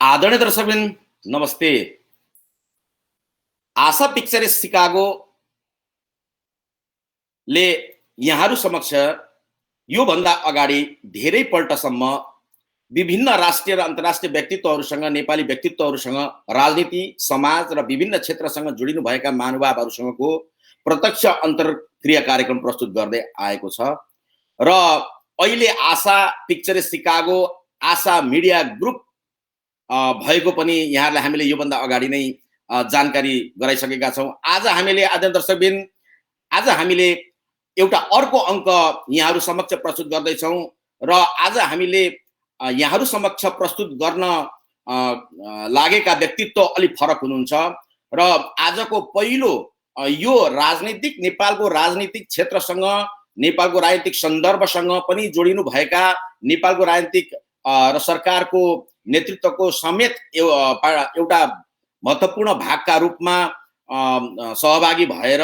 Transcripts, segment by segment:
आदरणीय दर्शकवृन्द नमस्ते। आशा पिक्चर्स शिकागोले यहाँहरू समक्ष योभन्दा अगाडि धेरै पल्टसम्म विभिन्न राष्ट्रिय र अन्तर्राष्ट्रिय व्यक्तित्वहरूसँग, नेपाली व्यक्तित्वहरूसँग, राजनीति, समाज र विभिन्न क्षेत्रसँग जोडिनु भएका महानुभावहरूसँगको प्रत्यक्ष अन्तर्क्रिया कार्यक्रम प्रस्तुत गर्दै आएको छ र अहिले आशा पिक्चर्स शिकागो, आशा मिडिया ग्रुप भएको पनि यहाँहरूलाई हामीले योभन्दा अगाडि नै जानकारी गराइसकेका छौँ। आज हामीले आदरणीय दर्शकबिन आज हामीले एउटा अर्को अङ्क यहाँहरू समक्ष प्रस्तुत गर्दैछौँ र आज हामीले यहाँहरू समक्ष प्रस्तुत गर्न लागेका व्यक्तित्व अलिक फरक हुनुहुन्छ र आजको पहिलो यो राजनीतिक नेपालको राजनीतिक क्षेत्रसँग, नेपालको राजनीतिक सन्दर्भसँग पनि जोडिनु भएका, नेपालको राजनीतिक र सरकारको नेतृत्वको समेत एउटा महत्त्वपूर्ण भागका रूपमा सहभागी भएर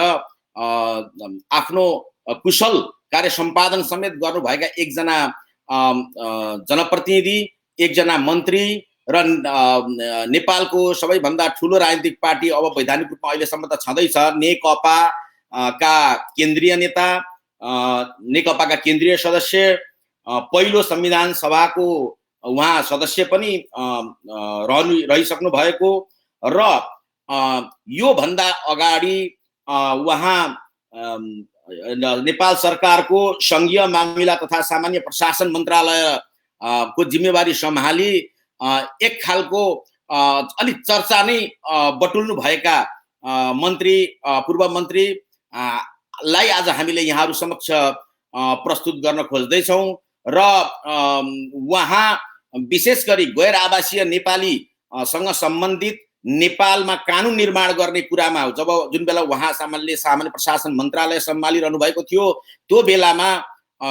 आफ्नो कुशल कार्य सम्पादन समेत गर्नुभएका एकजना जनप्रतिनिधि, एकजना मन्त्री र नेपालको सबैभन्दा ठुलो राजनीतिक पार्टी अब वैधानिक रूपमा अहिलेसम्म त छँदैछ नेकपा का केन्द्रीय नेता, नेकपाका केन्द्रीय सदस्य, पहिलो संविधान सभाको उहाँ सदस्य पनि रहिसक्नु भएको र यो भन्दा अगाडि उहाँ नेपाल सरकारको संघीय मामिला तथा सामान्य प्रशासन मन्त्रालय को जिम्मेवारी सम्हाली एक खालको अलिक चर्चा नै बटुल्नु भएका मन्त्री, पूर्व मन्त्री लाई आज हामीले यहाँहरू समक्ष प्रस्तुत गर्न खोज्दैछौँ र उहाँ विशेष गरी गैर आवासीय नेपाली सँग सम्बन्धित नेपालमा कानुन निर्माण गर्ने कुरामा जब जुन बेला उहाँ सामान्य प्रशासन मन्त्रालय सम्हालिरहनु भएको थियो त्यो बेलामा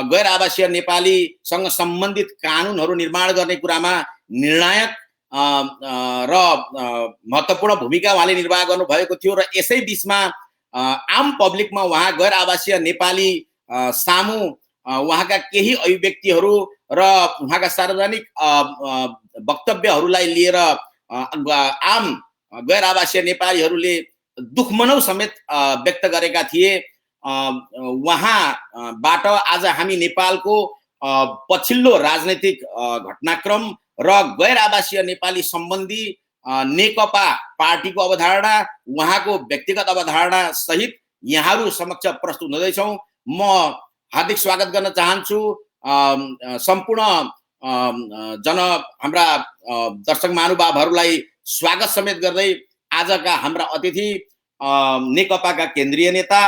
गैर आवासीय नेपालीसँग सम्बन्धित कानुनहरू निर्माण गर्ने कुरामा निर्णायक र महत्त्वपूर्ण भूमिका उहाँले निर्वाह गर्नुभएको थियो र यसै बिचमा आम पब्लिकमा उहाँ गैर आवासीय नेपाली सामु उहाँका केही अभिव्यक्तिहरू र उहाँका सार्वजनिक वक्तव्यहरूलाई लिएर आम गैर आवासीय नेपालीहरूले दुख मनाउ समेत व्यक्त गरेका थिए। उहाँबाट आज हामी नेपालको पछिल्लो राजनैतिक घटनाक्रम र गैर आवासीय नेपाली सम्बन्धी नेकपा पार्टीको अवधारणा, उहाँको व्यक्तिगत अवधारणा सहित यहाँहरू समक्ष प्रस्तुत हुँदैछौँ। म हार्दिक स्वागत गर्न चाहन्छु सम्पूर्ण हाम्रा दर्शक महानुभावहरूलाई स्वागत समेत गर्दै आजका हाम्रा अतिथि नेकपाका केन्द्रीय नेता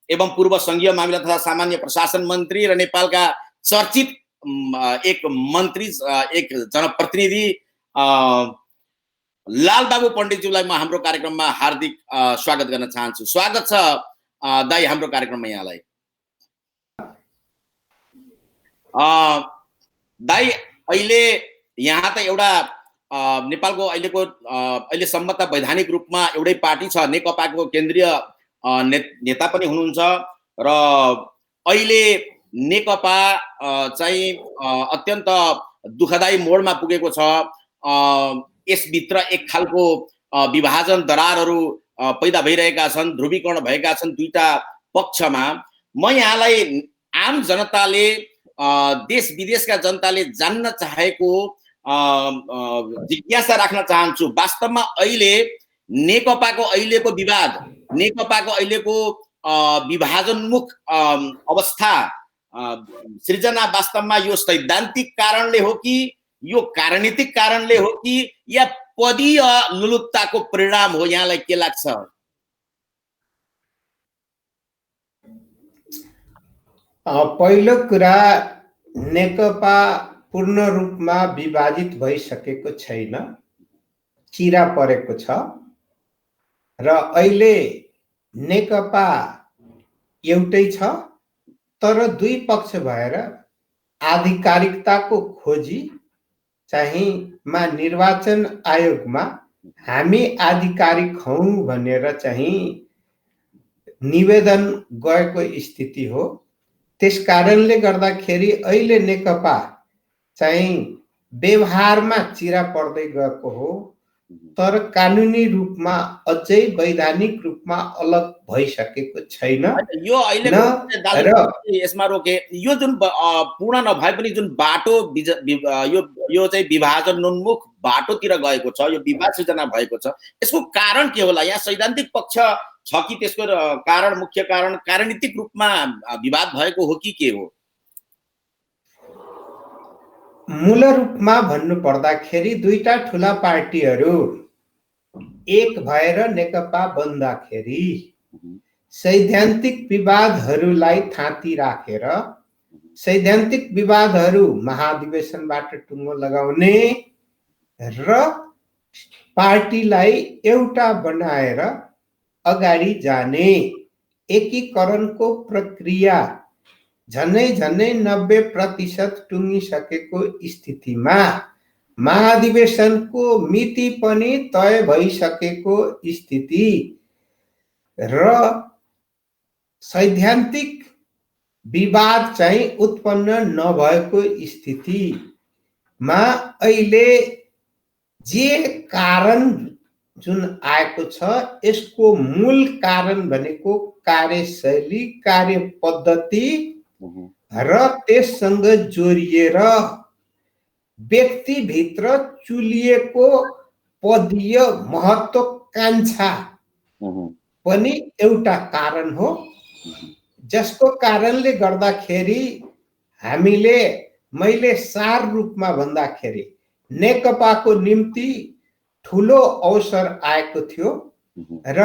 एवं पूर्व संघीय मामिला तथा सामान्य प्रशासन मन्त्री र नेपालका चर्चित एक मन्त्री, एक जनप्रतिनिधि लालबाबु पण्डितज्यूलाई म हाम्रो कार्यक्रममा हार्दिक स्वागत गर्न चाहन्छु। स्वागत छ दाइ हाम्रो कार्यक्रममा यहाँलाई। दाइ अहिले यहाँ त एउटा नेपालको अहिलेसम्म त वैधानिक रूपमा एउटै पार्टी छ, नेकपाको केन्द्रीय नेता पनि हुनुहुन्छ र अहिले नेकपा चाहिँ अत्यन्त दुःखदायी मोडमा पुगेको छ। यसभित्र एक खालको विभाजन दरारहरू पैदा भइरहेका छन्, ध्रुवीकरण भएका छन् दुईटा पक्षमा। म यहाँलाई आम जनताले, देश विदेशका जनताले जान्न चाहेको जिज्ञासा राख्न चाहन्छु। वास्तवमा अहिले नेकपाको अहिलेको विवाद, नेकपाको अहिलेको विभाजनमुख अवस्था सृजना वास्तवमा यो सैद्धान्तिक कारणले हो कि यो राजनीतिक कारणले हो कि या पदीय लुलुप्ताको परिणाम हो? यहाँलाई के लाग्छ? पहिलो कुरा, नेकपा पूर्ण रूपमा विभाजित भइसकेको छैन, चिरा परेको छ र अहिले नेकपा एउटै छ, तर दुई पक्ष भएर आधिकारिकताको खोजी चाहिँ निर्वाचन आयोगमा हामी आधिकारिक हौं भनेर चाहिँ निवेदन गएको स्थिति हो। त्यस कारणले गर्दाखेरि अहिले नेकपा चाहिँ व्यवहारमा चिरा पर्दै गएको हो, तर कानुनी रूपमा अझै वैधानिक रूपमा अलग भइसकेको छैन होइन, यो न अहिलेको दाजु र यसमा रोके, यो जुन पूर्ण नभए पनि जुन बाटो यो चाहिँ विभाजनोन्मुख बाटोतिर गएको छ, यो विवाद सृजना भएको छ, यसको कारण के होला? यहाँ सैद्धान्तिक पक्ष छ कि त्यसको कारण, मुख्य कारण राजनीतिक रूपमा विवाद भएको हो कि के हो? मूल रूपमा भन्नु पर्दाखेरि दुईटा ठुला पार्टीहरू एक भएर नेकपा बन्दाखेरि सैद्धान्तिक विवादहरूलाई थाती राखेर सैद्धान्तिक विवादहरू महाधिवेशनबाट टुङ्गो लगाउने र पार्टीलाई एउटा बनाएर अगाडि जाने एकीकरणको प्रक्रिया झन्नै 90% टुङ्गिसकेको स्थितिमा महाधिवेशनको मिति पनि तय भइसकेको स्थिति र सैद्धान्तिक विवाद चाहिँ उत्पन्न नभएको स्थितिमा अहिले जे कारण जुन आएको छ यसको मूल कारण भनेको कार्यशैली, कार्यपद्धति र त्यससँग जोडिएर व्यक्तिभित्र चुलिएको पदीय महत्त्वाकांक्षा पनि एउटा कारण हो, जसको कारणले गर्दाखेरि मैले सार रूपमा भन्दाखेरि नेकपाको निम्ति ठुलो अवसर आएको थियो र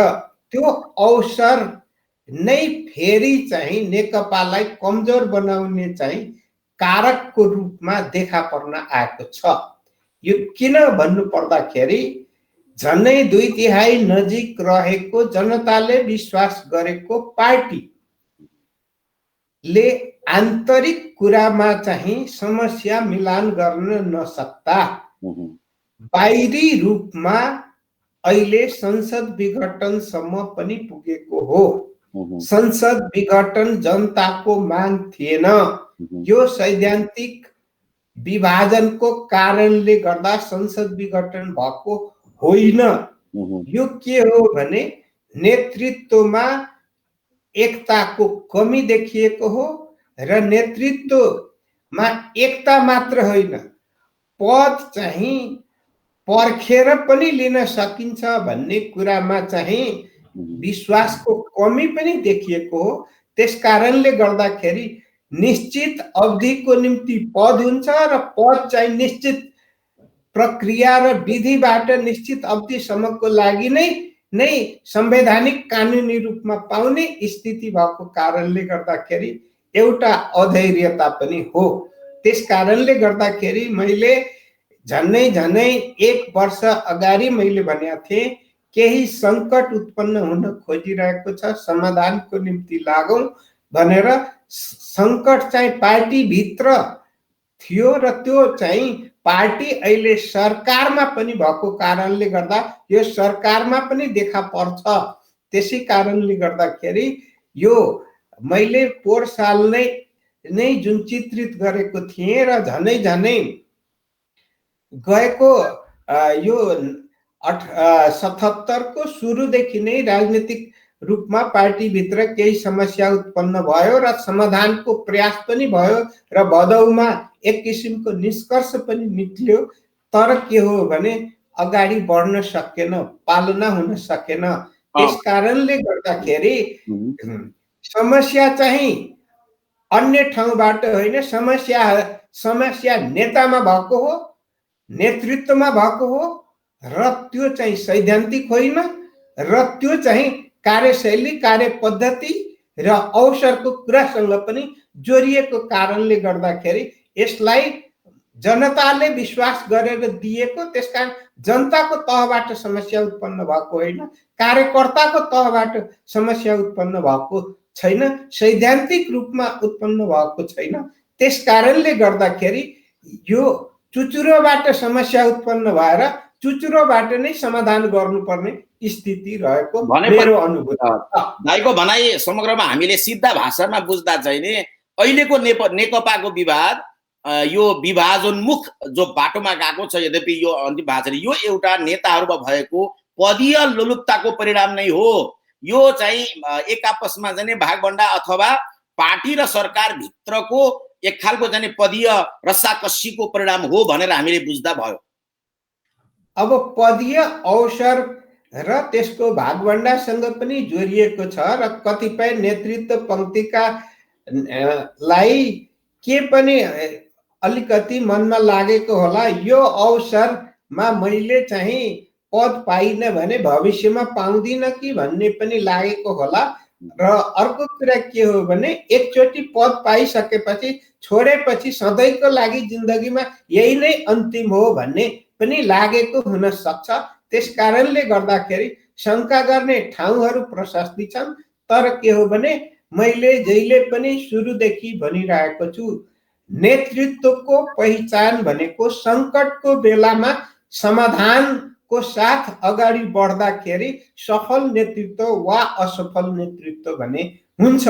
त्यो अवसर नै फेरि चाहिँ नेकपालाई कमजोर बनाउने चाहिँ कारकको रूपमा देखा पर्न आएको छ। यो किन भन्नु पर्दाखेरि झन्नै 2/3 नजिक रहेको जनताले विश्वास गरेको पार्टीले आन्तरिक कुरामा चाहिँ समस्या मिलान गर्न नसक्दा बाहिरी रूपमा अहिले संसद विघटनसम्म पनि पुगेको हो। संसद विघटन जनताको माग थिएन, यो सैद्धान्तिक विभाजनको कारणले गर्दा संसद विघटन भएको होइन। यो के हो भने नेतृत्वमा एकताको कमी देखिएको हो र नेतृत्वमा एकता मात्र होइन, पद चाहिँ पर्खेर पनि लिन सकिन्छ भन्ने कुरामा चाहिँ विश्वासको कमी पनि देखिएको हो। त्यसकारणले गर्दाखेरि निश्चित अवधिको निम्ति पद हुन्छ र पद चाहिँ निश्चित प्रक्रिया र विधिबाट निश्चित अवधिसम्मको लागि नै संवैधानिक कानुनी रूपमा पाउने स्थिति भएको कारणले गर्दाखेरि एउटा अधैर्यता पनि हो। त्यसकारणले गर्दाखेरि मैले झन्नै 1 वर्ष अगाडि मैले भनेको थिएँ केही सङ्कट उत्पन्न हुन खोजिरहेको छ, समाधानको निम्ति लागौँ भनेर। सङ्कट चाहिँ पार्टीभित्र थियो र त्यो चाहिँ पार्टी अहिले सरकारमा पनि भएको कारणले गर्दा यो सरकारमा पनि देखा पर्छ। त्यसै कारणले गर्दाखेरि यो मैले पोहोर साल नै जुन चित्रित गरेको थिएँ र झनै गएको यो 77 को सुरुदेखि नै राजनीतिक रूपमा पार्टीभित्र केही समस्या उत्पन्न भयो र समाधानको प्रयास पनि भयो र भदौमा एक किसिमको निष्कर्ष पनि निक्ल्यो। तर के हो भने अगाडि बढ्न सकेन, पालना हुन सकेन। त्यस कारणले गर्दाखेरि समस्या चाहिँ अन्य ठाउँबाट होइन, समस्या नेतामा भएको हो, नेतृत्वमा भएको हो र त्यो चाहिँ सैद्धान्तिक होइन र त्यो चाहिँ कार्यशैली, कार्यपद्धति र अवसरको कुरासँग पनि जोडिएको कारणले गर्दाखेरि यसलाई जनताले विश्वास गरेर दिएको। त्यसकारण जनताको तहबाट समस्या उत्पन्न भएको होइन, कार्यकर्ताको तहबाट समस्या उत्पन्न भएको छैन, सैद्धान्तिक रूपमा उत्पन्न भएको छैन। त्यसकारणले गर्दाखेरि यो चुचुरोबाट समस्या उत्पन्न भएर चुचुरोबाट नै समाधान गर्नुपर्ने स्थिति रहेको मेरो अनुभूति। दाइको भनाइ समग्रमा हामीले सिधा भाषामा बुझ्दा चाहिँ नि अहिलेको नेकपाको विवाद यो विभाजनमुख जो बाटोमा गएको छ, यद्यपि यो अन्तिम भएको छ, यो एउटा नेताहरूमा भएको पदीय लोलुपताको परिणाम नै हो। यो चाहिँ एक आपसमा जाने भागभण्डा अथवा पार्टी र सरकार भित्रको एक खालको जाने पदीय रस्साकस्सीको परिणाम हो भनेर हामीले बुझ्दा भयो। अब पदीय अवसर र त्यसको भागभण्डासँग पनि जोडिएको छ र कतिपय नेतृत्व पङ्क्तिका लाई के पनि अलिकति मनमा लागेको होला, यो अवसरमा मैले चाहिँ पद पाइन भने भविष्यमा पाउँदिन कि भन्ने पनि लागेको होला। र अर्को कुरा के हो भने एकचोटि पद पाइसकेपछि छोडेपछि सधैँको लागि जिन्दगीमा यही नै अन्तिम हो भन्ने पनि लागेको हुन सक्छ। त्यस कारणले गर्दाखेरि शङ्का गर्ने ठाउँहरू प्रशस्ति छन्। तर के हो भने मैले जहिले पनि सुरुदेखि भनिरहेको छु, नेतृत्वको पहिचान भनेको सङ्कटको बेलामा समाधानको साथ अगाडि बढ्दाखेरि सफल नेतृत्व वा असफल नेतृत्व भने हुन्छ।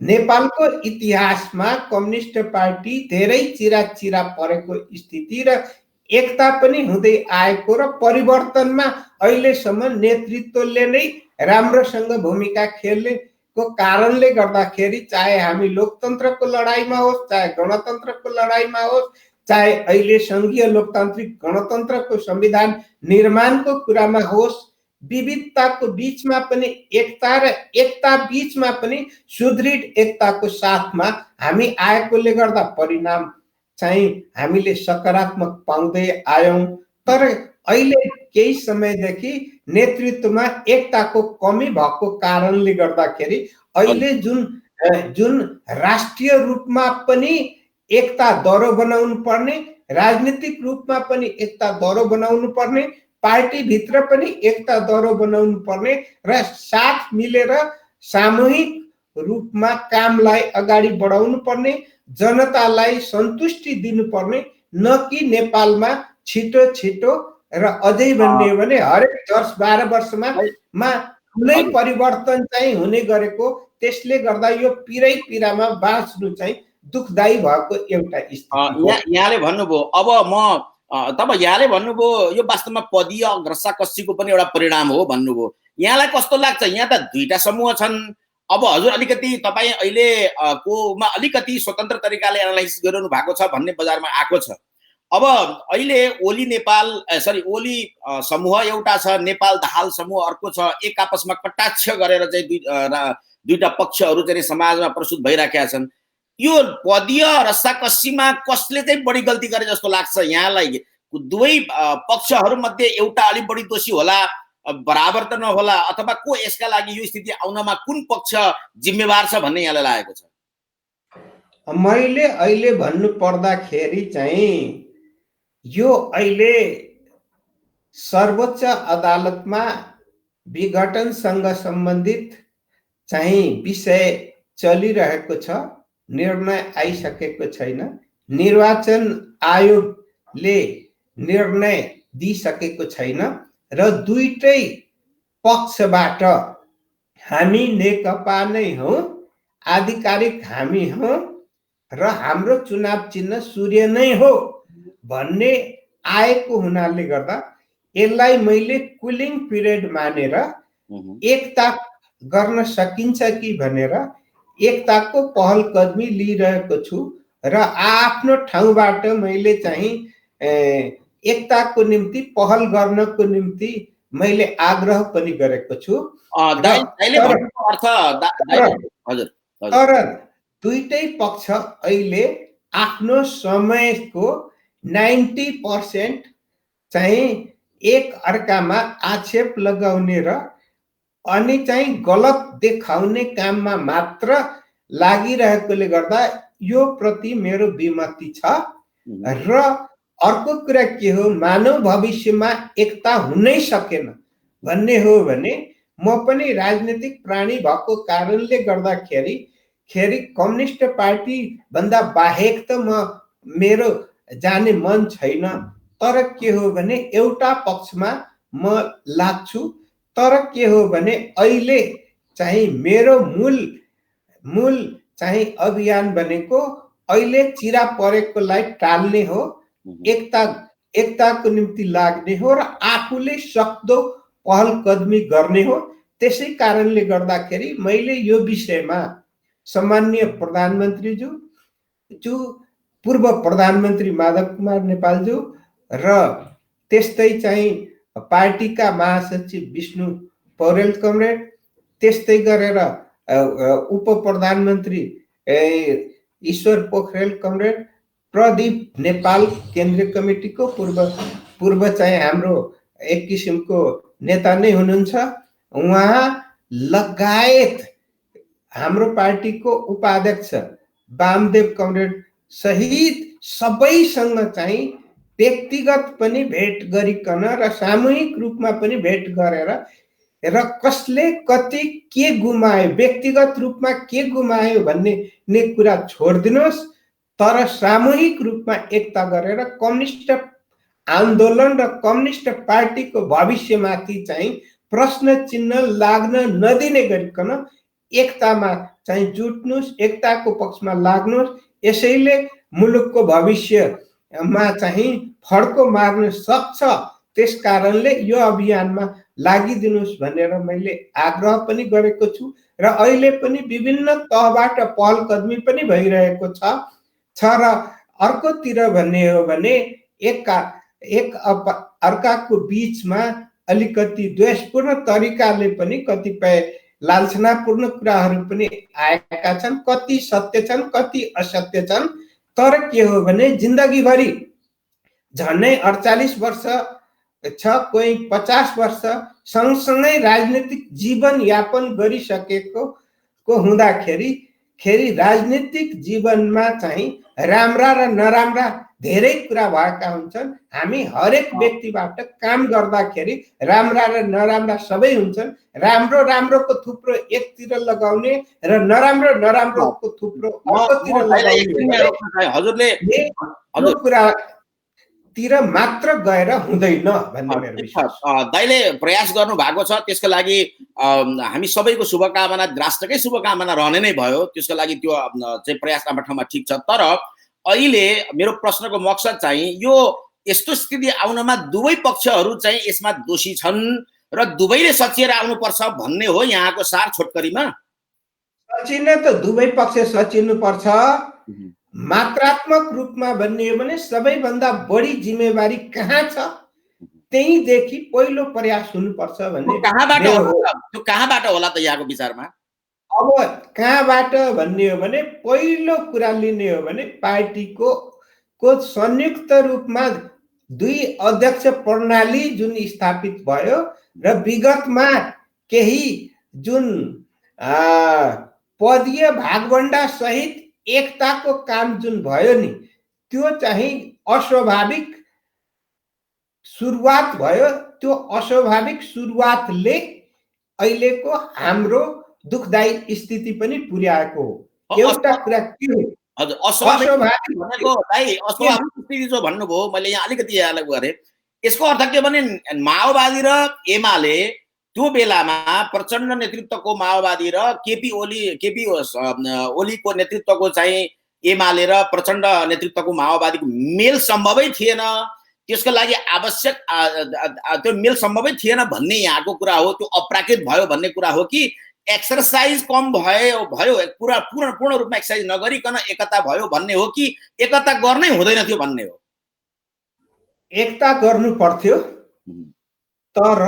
नेपालको इतिहासमा कम्युनिस्ट पार्टी धेरै चिरा परेको स्थिति र एकता पनि हुँदै आएको र परिवर्तनमा अहिलेसम्म नेतृत्वले नै राम्रोसँग भूमिका खेलेको कारणले गर्दाखेरि चाहे हामी लोकतन्त्रको लडाइँमा होस्, चाहे गणतन्त्रको लडाइँमा होस्, चाहे अहिले सङ्घीय लोकतान्त्रिक गणतन्त्रको संविधान निर्माणको कुरामा होस्, विविधताको बीचमा पनि एकता र एकता बीचमा पनि सुदृढ एकताको साथमा हामी आएकोले गर्दा परिणाम चाहिँ हामीले सकारात्मक पाउँदै आयौँ। तर अहिले केही समयदेखि नेतृत्वमा एकताको कमी भएको कारणले गर्दाखेरि अहिले जुन राष्ट्रिय रूपमा पनि एकता दह्रो बनाउनु पर्ने, राजनीतिक रूपमा पनि एकता दह्रो बनाउनु पर्ने, पार्टी भित्र पनि एकता दह्रो बनाउनु पर्ने र साथ मिलेर सामूहिक रूपमा कामलाई अगाडि बढाउनु पर्ने, जनतालाई सन्तुष्टि दिनुपर्ने, न कि नेपालमा छिटो र अझै भन्ने हो भने हरेक 10-12 वर्षमा ठुलै परिवर्तन चाहिँ हुने गरेको, त्यसले गर्दा यो पिरामा बाँच्नु चाहिँ दुखदायी भएको एउटा स्थिति। यहाँले भन्नुभयो, अब यहाँले भन्नुभयो यो वास्तवमा पदीय रस्साकस्सीको पनि एउटा परिणाम हो भन्नुभयो। यहाँलाई कस्तो लाग्छ? यहाँ त दुईटा समूह छन्। अब हजुर अलिकति तपाईँ अहिले कोमा अलिकति स्वतन्त्र तरिकाले एनालाइसिस गरिरहनु भएको छ भन्ने बजारमा आएको छ। अब अहिले ओली समूह एउटा छ, नेपाल दाहाल समूह अर्को छ। एक आपसमा कटाक्ष गरेर चाहिँ दुईटा पक्षहरू चाहिँ समाजमा प्रस्तुत भइराखेका छन्। यो पदीय रस्साकस्सीमा कसले चाहिँ बढी गल्ती गरे जस्तो लाग्छ यहाँलाई? दुवै पक्षहरूमध्ये एउटा अलिक बढी दोषी होला, बराबर त नहोला, अथवा को यसका लागि यो स्थिति आउनमा कुन पक्ष जिम्मेवार छ भन्ने यहाँलाई लागेको छ? मैले अहिले भन्नु पर्दाखेरि चाहिँ यो अहिले सर्वोच्च अदालतमा विघटनसँग सम्बन्धित चाहिँ विषय चलिरहेको छ, निर्णय आइसकेको छैन। निर्वाचन आयोगले निर्णय दिइसकेको छैन र दुईटै पक्षबाट हामी नेकपा नै हौं, आधिकारिक हामी हौं र हाम्रो चुनाव चिन्ह सूर्य नै हो भन्ने आएको हुनाले गर्दा यसलाई मैले कुलिङ पिरियड मानेर एकता गर्न सकिन्छ कि भनेर एकताको पहल कदमी लिइरहेको छु र आफ्नो ठाउँबाट मैले चाहिँ एकताको निम्ति पहल गर्नको निम्ति मैले आग्रह पनि गरेको छु। तर दुईटै पक्ष अहिले आफ्नो समयको 90% चाहिँ एक अर्कामा आक्षेप लगाउने र अनि चाहिँ गलत देखाउने काममा मात्र लागिरहेकोले गर्दा यो प्रति मेरो विमति छ। र अर्को कुरा के हो, मानव भविष्यमा एकता हुनै सकेन भन्ने हो भने म पनि राजनीतिक प्राणी भएको कारणले गर्दाखेरि कम्युनिस्ट पार्टी भन्दा बाहेक त मेरो जाने मन छैन। तर के हो भने एउटा पक्षमा म लाग्छु। तर के हो भने अहिले चाहिँ मेरो मूल चाहिँ अभियान भनेको अहिले चिरा परेकोलाई टाल्ने हो, एकताको निम्ति लाग्ने हो र आफूले सक्दो पहल कदमी गर्ने हो। त्यसै कारणले गर्दाखेरि मैले यो विषयमा सम्माननीय प्रधानमन्त्रीज्यू, पूर्व प्रधानमन्त्री माधव कुमार नेपालज्यू र त्यस्तै चाहिँ पार्टीका महासचिव विष्णु पौडेल कमरेड, त्यस्तै गरेर उप प्रधानमन्त्री ईश्वर पोखरेल कमरेड, प्रदीप नेपाल केन्द्रीय कमिटीको पूर्व चाहिँ हाम्रो एक किसिमको नेता नै हुनुहुन्छ, उहाँ लगायत हाम्रो पार्टीको उपाध्यक्ष वामदेव कमरेड सहित सबैसँग चाहिँ व्यक्तिगत पनि भेट गरिकन र सामूहिक रूपमा पनि भेट गरेर र कसले कति के गुमायो, व्यक्तिगत रूपमा के गुमायो भन्ने कुरा छोडिदिनुहोस्, तर सामूहिक रूपमा एकता गरेर कम्युनिस्ट आन्दोलन र कम्युनिस्ट पार्टीको भविष्यमाथि चाहिँ प्रश्न चिन्ह लाग्न नदिने गरिकन एकतामा चाहिँ जुट्नुहोस्, एकताको पक्षमा लाग्नुहोस्। यसैले मुलुकको भविष्यमा चाहिँ फड्को मार्न सक्छ। त्यस कारणले यो अभियानमा लागिदिनुहोस् भनेर मैले आग्रह पनि गरेको छु र अहिले पनि विभिन्न तहबाट पहल कदमी पनि भइरहेको छ र अर्कोतिर भन्ने हो भने एक अर्काको बीचमा अलिकति द्वेषपूर्ण तरिकाले पनि कतिपय लाञ्छनापूर्ण कुराहरू पनि आएका छन्। कति सत्य छन्, कति असत्य छन्, तर के हो भने जिन्दगीभरि झन्डै 48 वर्ष छ, कोही 50 वर्ष सँगसँगै राजनीतिक जीवन यापन गरिसकेको हुँदाखेरि राजनीतिक जीवनमा चाहिँ राम्रा र नराम्रा धेरै कुरा भएका हुन्छन्। हामी हरेक व्यक्तिबाट काम गर्दाखेरि राम्रा र नराम्रा सबै हुन्छन्। राम्रोको थुप्रो एकतिर लगाउने र नराम्रोको थुप्रो अर्कोतिर लगाउने हजुरले कुरा तिर मात्र गएर हुँदैन भन्ने मेरो विश्वास। दाइले प्रयास गर्नु भएको छ, त्यसको लागि हामी सबैको शुभकामना, राष्ट्रकै शुभकामना रहने नै भयो। त्यसको लागि त्यो चाहिँ प्रयास आफ्नो ठाउँमा ठिक छ। तर अहिले मेरो प्रश्नको मकसद चाहिँ यो यस्तो स्थिति आउनमा दुवै पक्षहरू चाहिँ यसमा दोषी छन् र दुवैले सचिएर आउनुपर्छ भन्ने हो यहाँको सार छोटकरीमा? सचिन त दुवै पक्ष सचिनु पर्छ। मात्रात्मक रूपमा भन्ने हो भने सबैभन्दा बढी जिम्मेवारी कहाँ छ त्यहीदेखि पहिलो प्रयास हुनुपर्छ भन्ने। कहाँबाट होला त यहाँको विचारमा? अब कहाँबाट भन्ने हो भने पहिलो कुरा लिने हो भने पार्टीको संयुक्त रूपमा दुई अध्यक्ष प्रणाली जुन स्थापित भयो र विगतमा केही जुन पदीय भागवण्डा सहित एकताको काम जुन भयो नि, त्यो चाहिँ अस्वाभाविक सुरुवात भयो। त्यो अस्वाभाविक सुरुवातले अहिलेको हाम्रो दुखदायी स्थिति पनि पुर्याएको हो। एउटा कुरा के हो, हजुर अस्वाभाविक स्थिति जो भन्नुभयो, मैले यहाँ अलिकति यहाँलाई गरेँ। यसको अर्थ के भने माओवादी र एमाले त्यो बेलामा प्रचण्ड नेतृत्वको माओवादी र केपी ओलीको नेतृत्वको चाहिँ एमाले र प्रचण्ड नेतृत्वको माओवादीको मेल सम्भवै थिएन। त्यसको लागि आवश्यक त्यो मेल सम्भवै थिएन भन्ने यहाँको कुरा हो। त्यो अप्राकृत भयो भन्ने कुरा हो कि एक्सरसाइज कम भयो पूर्ण रूपमा एक्सरसाइज नगरिकन एकता भयो भन्ने हो कि एकता गर्नै हुँदैन थियो भन्ने हो? एकता गर्नु पर्थ्यो, तर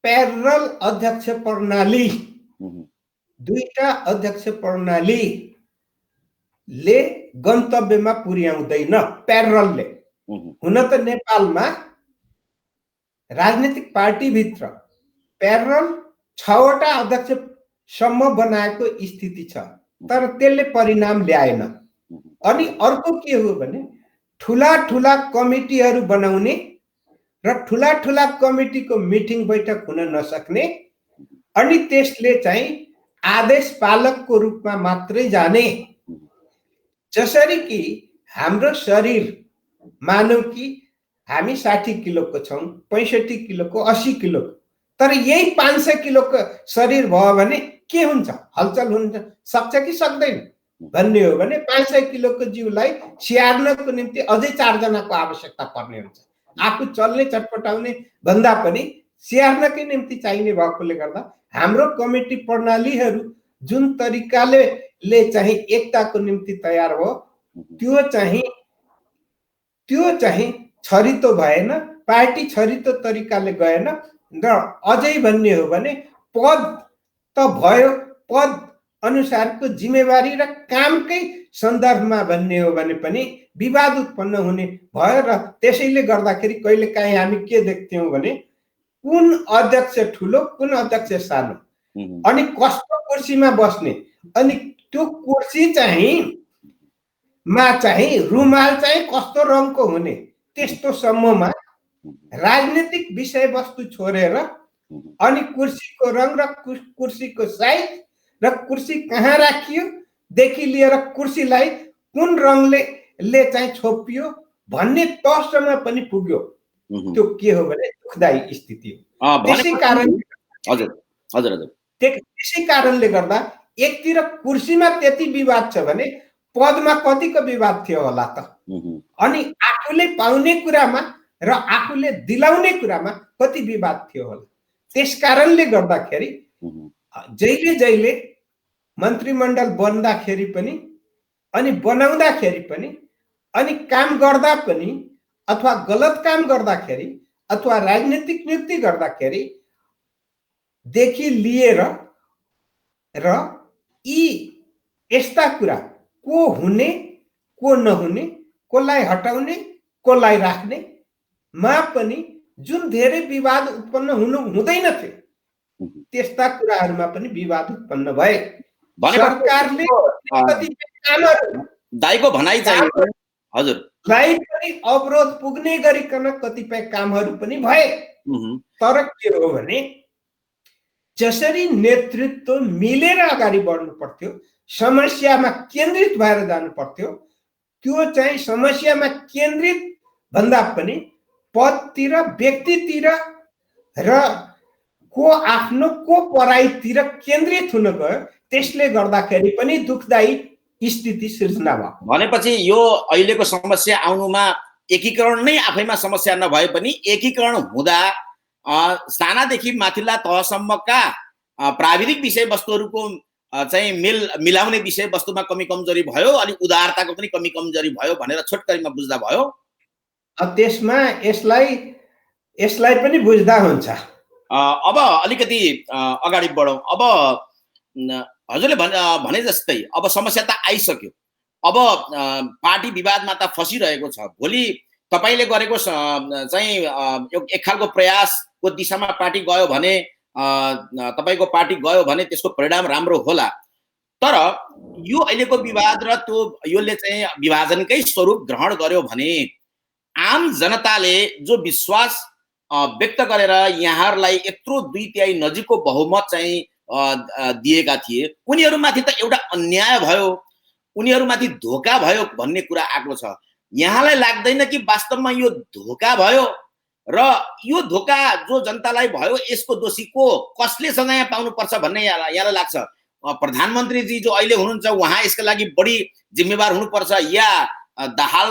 प्यारल अध्यक्ष प्रणाली, दुईटा अध्यक्ष प्रणालीले गन्तव्यमा पुर्याउँदैन। प्यारलले हुन त नेपालमा राजनीतिक पार्टीभित्र प्यारल 6वटा अध्यक्षसम्म बनाएको स्थिति छ, तर त्यसले परिणाम ल्याएन। अनि अर्को के हो भने ठुला कमिटीहरू बनाउने र ठुला कमिटीको मिटिङ बैठक हुन नसक्ने, अनि त्यसले चाहिँ आदेश पालकको रूपमा मात्रै जाने। जसरी कि हाम्रो शरीर मानौ कि हामी 60 किलोको छौँ, 65 किलोको, 80 किलोको, तर यही 500 किलोको शरीर भयो भने के हुन्छ? हलचल हुन सक्छ कि सक्दैन? भन्ने हो भने 500 किलोको जीवलाई स्याहार्नको निम्ति अझै 4 जनाको आवश्यकता पर्ने हुन्छ। आफू चल्ने चटपटाउने भन्दा पनि स्याहार्नकै निम्ति चाहिने भएकोले गर्दा हाम्रो कमिटी प्रणालीहरू जुन तरिकाले चाहिँ एकताको निम्ति तयार हो त्यो चाहिँ छरितो भएन, पार्टी छरितो तरिकाले गएन। र अझै भन्ने हो भने पद त भयो, पद अनुसारको जिम्मेवारी र कामकै सन्दर्भमा भन्ने हो भने पनि विवाद उत्पन्न हुने भयो। र त्यसैले गर्दाखेरि कहिलेकाहीँ हामी के देख्थ्यौँ भने कुन अध्यक्ष ठुलो, कुन अध्यक्ष सानो, अनि कस्तो कुर्सीमा बस्ने, अनि त्यो कुर्सी चाहिँ रुमाल चाहिँ कस्तो रङको हुने, त्यस्तो सम्ममा राजनीतिक विषयवस्तु छोडेर अनि कुर्सीको रङ र कुर्सीको साइज र कुर्सी कहाँ राखियो देखि लिएर कुर्सीलाई कुन रङले चाहिँ छोपियो भन्ने तहसम्म पनि पुग्यो। त्यो के हो भने दुखदायी स्थिति हो। त्यसै कारणले गर्दा एकतिर कुर्सीमा त्यति विवाद छ भने पदमा कतिको विवाद थियो होला त। अनि आफूले पाउने कुरामा र आफूले दिलाउने कुरामा कति विवाद थियो होला। त्यस कारणले गर्दाखेरि जहिले मन्त्रीमण्डल बन्दाखेरि पनि अनि बनाउँदाखेरि पनि अनि काम गर्दा पनि अथवा गलत काम गर्दाखेरि अथवा राजनीतिक नियुक्ति गर्दाखेरि देखि लिएर र यी यस्ता कुरा को हुने को नहुने, कसलाई हटाउने कसलाई राख्ने मा पनि जुन धेरै विवाद उत्पन्न हुँदैन थियो त्यस्ता कुराहरूमा पनि विवाद उत्पन्न भए। सरकारले दाइको भनाइ चाहिँ हजुरलाई पनि अवरोध पुग्ने गरिकन कतिपय कामहरू पनि भए। तर के हो भने जसरी नेतृत्व मिलेर अगाडि बढ्नु पर्थ्यो, समस्यामा केन्द्रित भएर जानु पर्थ्यो, त्यो चाहिँ समस्यामा केन्द्रित भन्दा पनि पदतिर, व्यक्तितिर र को आफ्नो को पराइतिर केन्द्रित हुन गयो। त्यसले गर्दाखेरि पनि दुखदायी स्थिति सिर्जना भयो। भनेपछि यो अहिलेको समस्या आउनुमा एकीकरण नै आफैमा समस्या नभए पनि एकीकरण हुँदा सानादेखि माथिल्ला तहसम्मका प्राविधिक विषयवस्तुहरूको चाहिँ मिलाउने विषयवस्तुमा कमी कमजोरी भयो, अनि उदारताको पनि कमी कमजोरी भयो भनेर छोटकरीमा बुझ्दा भयो। त्यसमा यसलाई पनि बुझ्दा हुन्छ। अब अलिकति अगाडि बढौँ। अब हजुरले भने जस्तै अब समस्या त आइसक्यो, अब पार्टी विवादमा त फसिरहेको छ। भोलि तपाईले गरेको चाहिँ एक खालको प्रयासको दिशामा पार्टी गयो भने तपाईको पार्टी गयो भने त्यसको परिणाम राम्रो होला। तर यो अहिलेको विवाद र त्यो योले चाहिँ विभाजनकै स्वरूप ग्रहण गर्यो भने आम जनताले जो विश्वास व्यक्त गरेर यहाँहरूलाई यत्रो 2/3 नजिकको बहुमत चाहिँ दिएका थिए, उनीहरूमाथि त एउटा अन्याय भयो, उनीहरूमाथि धोका भयो भन्ने कुरा आएको छ। यहाँलाई लाग्दैन कि वास्तवमा यो धोका भयो र यो धोका जो जनतालाई भयो यसको दोषी को, कसले सजाय पाउनुपर्छ भन्ने यहाँलाई लाग्छ? प्रधानमन्त्रीजी जो अहिले हुनुहुन्छ उहाँ यसका लागि बढी जिम्मेवार हुनुपर्छ, या दाहाल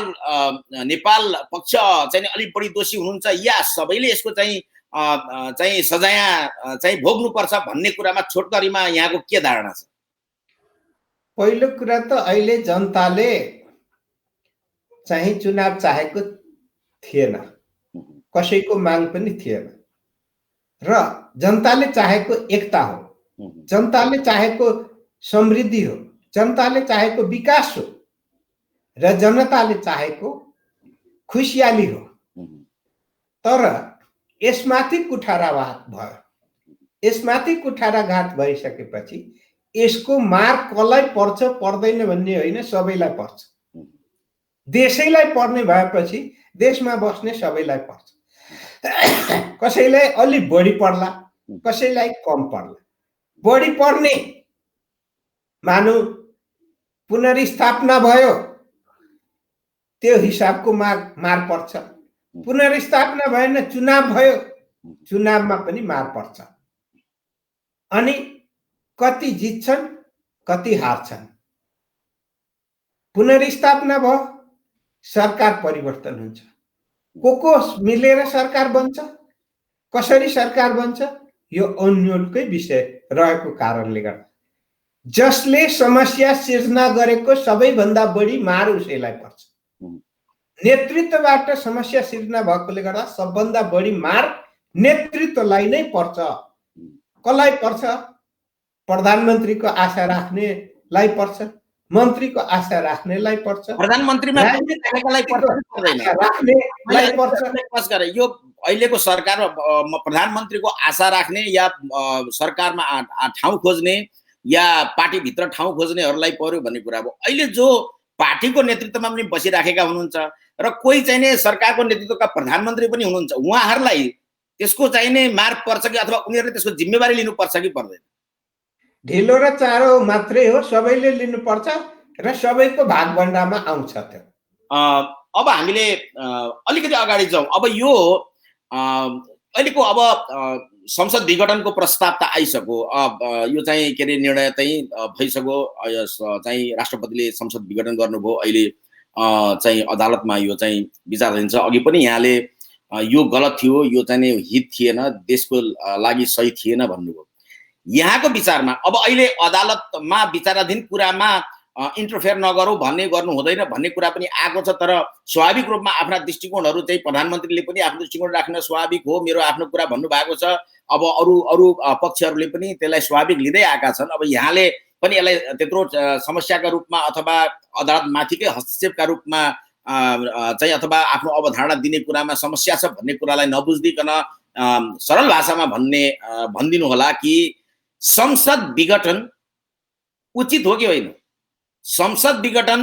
नेपाल पक्ष चाहिँ अलिक बढी दोषी हुनुहुन्छ, या सबैले यसको चाहिँ सजाय चाहिँ भोग्नुपर्छ भन्ने कुरामा छोटकरीमा यहाँको के धारणा छ? पहिलो कुरा त अहिले जनताले चाहिँ चुनाव चाहेको थिएन, कसैको माग पनि थिएन, र जनताले चाहेको एकता हो, जनताले चाहेको समृद्धि हो, जनताले चाहेको विकास हो, र जनताले चाहेको खुसियाली हो। तर यसमाथि कुठाराघात भयो। यसमाथि कुठाराघात भइसकेपछि यसको मार कसलाई पर्छ पर्दैन भन्ने होइन, सबैलाई पर्छ। देशैलाई पर्ने भएपछि देशमा बस्ने सबैलाई पर्छ। कसैलाई अलि बढी पर्ला, कसैलाई कम पर्ला। बढी पर्ने मानु पुनर्स्थापना भयो, त्यो हिसाबको मार पर्छ। पुनर्स्थापना भएन, चुनाव भयो, चुनावमा पनि मार पर्छ। अनि कति जित्छन् कति हार्छन्, पुनर्स्थापना भयो, सरकार परिवर्तन हुन्छ। को मिलेर सरकार बन्छ, कसरी सरकार बन्छ, यो अन्यलकै विषय रहेको कारणले गर्दा जसले समस्या सिर्जना गरेको सबैभन्दा बढी मार उसैलाई पर्छ। नेतृत्वबाट समस्या सिर्जना भएकोले गर्दा सबभन्दा बढी मार नेतृत्वलाई नै पर्छ। कसलाई पर्छ? प्रधानमन्त्रीको आशा राख्नेलाई पर्छ, मन्त्रीको आशा राख्नेलाई पर्छ, प्रधानमन्त्रीमा राख्नेलाई पर्छ। यो अहिलेको सरकारमा प्रधानमन्त्रीको आशा राख्ने या सरकारमा ठाउँ खोज्ने या पार्टीभित्र ठाउँ खोज्नेहरूलाई पर्यो भन्ने कुरा हो। अहिले जो पार्टीको नेतृत्वमा पनि बसिराखेका हुनुहुन्छ र कोही चाहिने सरकारको नेतृत्वका प्रधानमन्त्री पनि हुनुहुन्छ, उहाँहरूलाई त्यसको चाहिने मार पर्छ कि अथवा उनीहरूले त्यसको जिम्मेवारी लिनुपर्छ कि पर्दैन? ढिलो र चाँडो मात्रै हो, सबैले लिनुपर्छ र सबैको भागभण्डामा आउँछ त्यो। अब हामीले अलिकति अगाडि जाउँ। अब यो अहिलेको अब संसद विघटनको प्रस्ताव त आइसक्यो, यो चाहिँ के अरे निर्णय चाहिँ भइसक्यो, चाहिँ राष्ट्रपतिले संसद विघटन गर्नुभयो। अहिले चाहिँ अदालतमा यो चाहिँ विचाराधीन छ। अघि पनि यहाँले यो गलत थियो, यो चाहिँ हित थिएन, देशको लागि सही थिएन भन्नुभयो। यहाँको विचारमा अब अहिले अदालतमा विचाराधीन कुरामा इन्टरफेयर नगरौँ भन्ने गर्नु हुँदैन भन्ने कुरा पनि आएको छ। तर स्वाभाविक रूपमा आफ्ना दृष्टिकोणहरू चाहिँ प्रधानमन्त्रीले पनि आफ्नो दृष्टिकोण राख्न स्वाभाविक हो, मेरो आफ्नो कुरा भन्नुभएको छ। अब अरू पक्षहरूले पनि त्यसलाई स्वाभाविक लिँदै आएका छन्। अब यहाँले पनि यसलाई त्यत्रो समस्याका रूपमा अथवा अदालतमाथिकै हस्तक्षेपका रूपमा चाहिँ अथवा आफ्नो अवधारणा दिने कुरामा समस्या छ भन्ने कुरालाई नबुझ्दिकन सरल भाषामा भनिदिनु होला कि संसद विघटन उचित हो कि होइन? संसद विघटन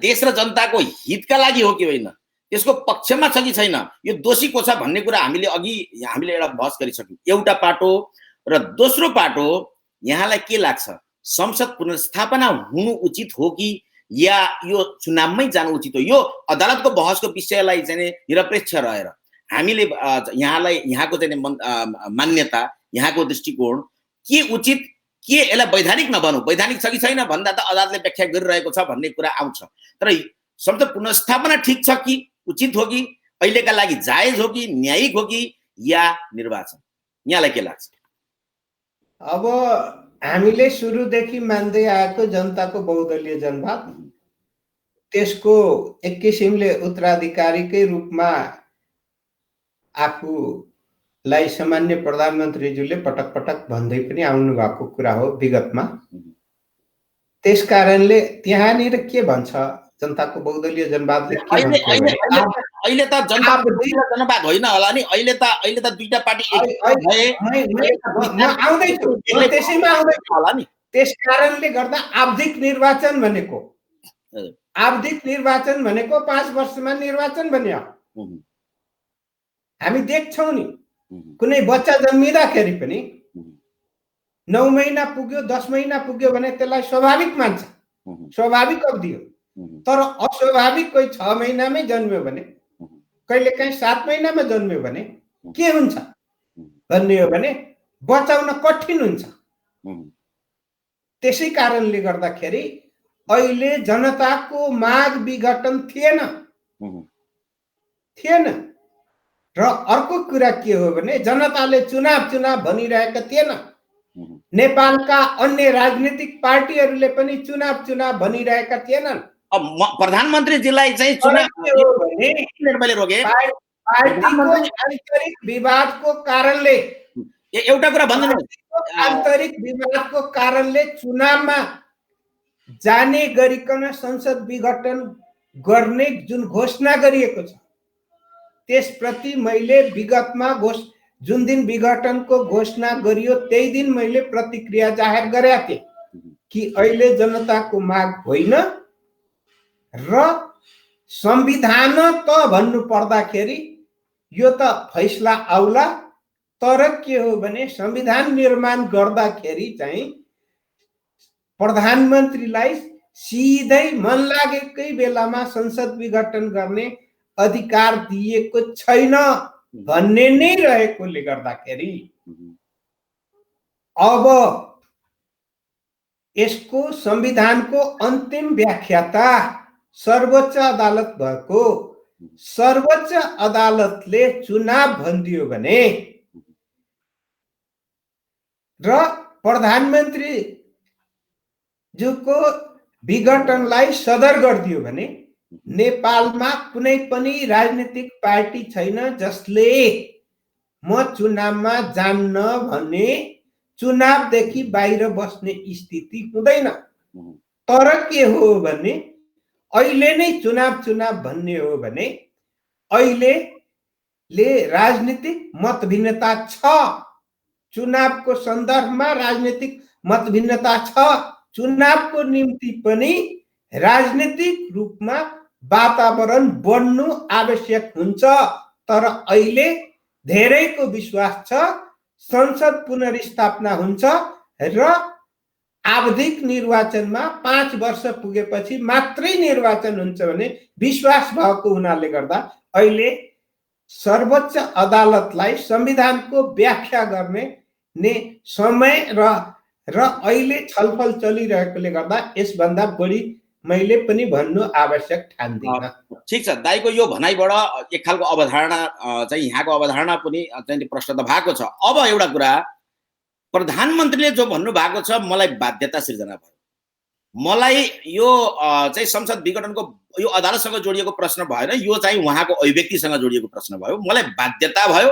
देश र जनताको हितका लागि हो कि होइन? त्यसको पक्षमा छ कि छैन? यो दोषी को छ भन्ने कुरा हामीले एउटा बहस गरिसक्यौँ, एउटा पाटो। र दोस्रो पाटो, यहाँलाई के लाग्छ, संसद पुनर्स्थापना हुनु उचित हो कि या यो चुनावमै जानु उचित हो? यो अदालतको बहसको विषयलाई चाहिँ निरपेक्ष रहेर हामीले यहाँको चाहिँ मान्यता, यहाँको दृष्टिकोण के उचित, के यसलाई वैधानिक नबनौँ, वैधानिक छ कि छैन भन्दा त अदालतले व्याख्या गरिरहेको छ भन्ने कुरा आउँछ। तर संसद पुनर्स्थापना ठिक छ कि उचित हो कि अहिलेका लागि जायज हो कि न्यायिक हो कि या निर्वाचन? यहाँलाई के लाग्छ? अब हामीले सुरुदेखि मान्दै आएको जनताको बहुदलीय जनवाद, त्यसको एक किसिमले उत्तराधिकारीकै रूपमा आफूलाई सामान्य प्रधानमन्त्रीज्यूले पटक पटक भन्दै पनि आउनु भएको कुरा हो विगतमा। त्यस कारणले त्यहाँनिर के भन्छ जनताको बहुदलीय जनवादले? अहिले त जनवाद होइन होला नि, अहिले त दुईटा पार्टी त्यसैमा आउँदैछ होला नि। त्यस कारणले गर्दा आवधिक निर्वाचन भनेको 5 वर्षमा निर्वाचन भन्ने हो। हामी देख्छौँ नि, कुनै बच्चा जन्मिँदाखेरि पनि 9 महिना पुग्यो, 10 महिना पुग्यो भने त्यसलाई स्वाभाविक मान्छ, स्वाभाविक अवधि हो। तर अस्वाभाविक कोही 6 महिनामै जन्मियो भने, कहिले काहीँ 7 महिनामा जन्मियो भने के हुन्छ भन्ने हो भने बचाउन कठिन हुन्छ। त्यसै कारणले गर्दाखेरि अहिले जनताको माग विघटन थिएन। र अर्को कुरा के हो भने जनताले चुनाव भनिरहेका थिएन। नेपालका अन्य राजनीतिक पार्टीहरूले पनि चुनाव भनिरहेका थिएनन्। अब प्रधानमन्त्रीजीलाई चाहिँ चुनाव रोके पार्टीको आन्तरिक विवादको कारणले, एउटा कुरा भन्नु, आन्तरिक विवादको कारणले चुनावमा जाने गरिकन संसद विघटन गर्ने जुन घोषणा गरिएको छ, त्यसप्रति मैले विगतमा जुन दिन विघटनको घोषणा गरियो त्यही दिन मैले प्रतिक्रिया जाहेर गरेका थिएँ कि अहिले जनताको माग होइन र संविधान त भन्नु पर्दाखेरि यो त फैसला आउला। तर के हो भने संविधान निर्माण गर्दाखेरि चाहिँ प्रधानमन्त्रीलाई सिधै मन लागेकै बेलामा संसद विघटन गर्ने अधिकार दिएको छैन भन्ने नै रहेकोले गर्दाखेरि अब यसको संविधानको अन्तिम व्याख्याता सर्वोच्च अदालत भएको सर्वोच्च अदालतले चुनाव भनिदियो भने र प्रधानमन्त्री जुको विघटनलाई सदर गरिदियो भने नेपालमा कुनै पनि राजनीतिक पार्टी छैन जसले म चुनावमा जान्न भने चुनावदेखि बाहिर बस्ने स्थिति हुँदैन। तर के हो भने अहिले नै चुनाव भन्ने हो भने अहिलेले राजनीतिक मतभिन्नता छ, चुनावको सन्दर्भमा राजनीतिक मतभिन्नता छ, चुनावको निम्ति पनि राजनीतिक रूपमा वातावरण बन्नु आवश्यक हुन्छ। तर अहिले धेरैको विश्वास छ संसद पुनर्स्थापना हुन्छ र आवधिक निर्वाचनमा 5 वर्ष पुगेपछि मात्रै निर्वाचन हुन्छ भने विश्वास भएको हुनाले गर्दा अहिले सर्वोच्च अदालतलाई संविधानको व्याख्या गर्ने समय र अहिले छलफल चलिरहेकोले गर्दा यसभन्दा बढी मैले पनि भन्नु आवश्यक ठान्दिनँ। ठीक छ, दाइको यो भनाइबाट एक खालको अवधारणा चाहिँ यहाँको अवधारणा पनि चाहिँ प्रश्न त भएको छ। अब एउटा कुरा, प्रधानमन्त्रीले जो भन्नु भएको छ मलाई बाध्यता सिर्जना भयो, मलाई यो चाहिँ संसद विघटनको यो अदालतसँग जोडिएको प्रश्न भएन, यो चाहिँ उहाँको अभिव्यक्तिसँग जोडिएको प्रश्न भयो। मलाई बाध्यता भयो,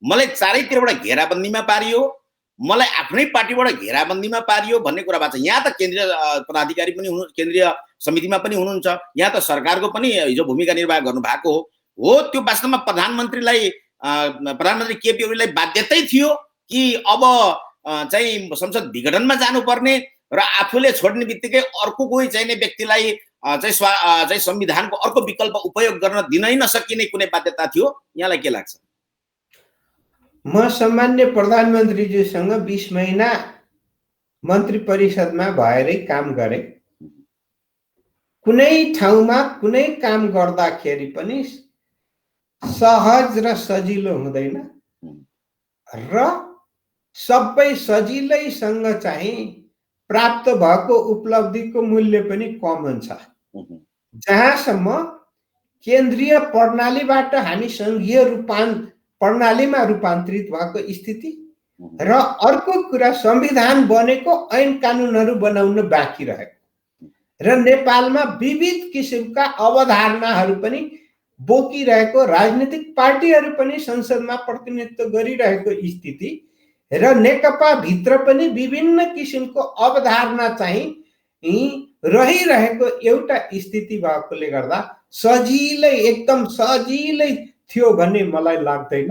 मलाई चारैतिरबाट घेराबन्दीमा पारियो, मलाई आफ्नै पार्टीबाट घेराबन्दीमा पारियो भन्ने कुरा भएको छ। यहाँ त केन्द्रीय पदाधिकारी पनि हुनु, केन्द्रीय समितिमा पनि हुनुहुन्छ, यहाँ त सरकारको पनि हिजो भूमिका निर्वाह गर्नु भएको हो। त्यो वास्तवमा प्रधानमन्त्री केपी ओलीलाई बाध्यतै थियो कि अब चाहिँ संसद विघटनमा जानुपर्ने र आफूले छोड्ने बित्तिकै अर्को कोही चाहिने व्यक्तिलाई चाहिँ संविधानको अर्को विकल्प उपयोग गर्न दिनै नसकिने कुनै बाध्यता थियो? यहाँलाई के लाग्छ? म सामान्य प्रधानमन्त्रीजीसँग 20 महिना मन्त्री परिषदमा भएरै काम गरे। कुनै ठाउँमा कुनै काम गर्दाखेरि पनि सहज र सजिलो हुँदैन र सबै सजिलैसँग चाहिँ प्राप्त भएको उपलब्धिको मूल्य पनि कम हुन्छ। जहाँसम्म केन्द्रीय प्रणालीबाट हामी संघीय प्रणालीमा रूपान्तरित भएको स्थिति र अर्को कुरा संविधान बनेको ऐन कानुनहरू बनाउन बाँकी रहेको र नेपालमा विविध किसिमका अवधारणाहरू पनि बोकिरहेको राजनीतिक पार्टीहरू पनि संसदमा प्रतिनिधित्व गरिरहेको स्थिति र नेकपा भित्र पनि विभिन्न किसिमको अवधारणा चाहिँ रहिरहेको एउटा स्थिति भएकोले गर्दा सजिलै एकदम सजिलै थियो भन्ने मलाई लाग्दैन।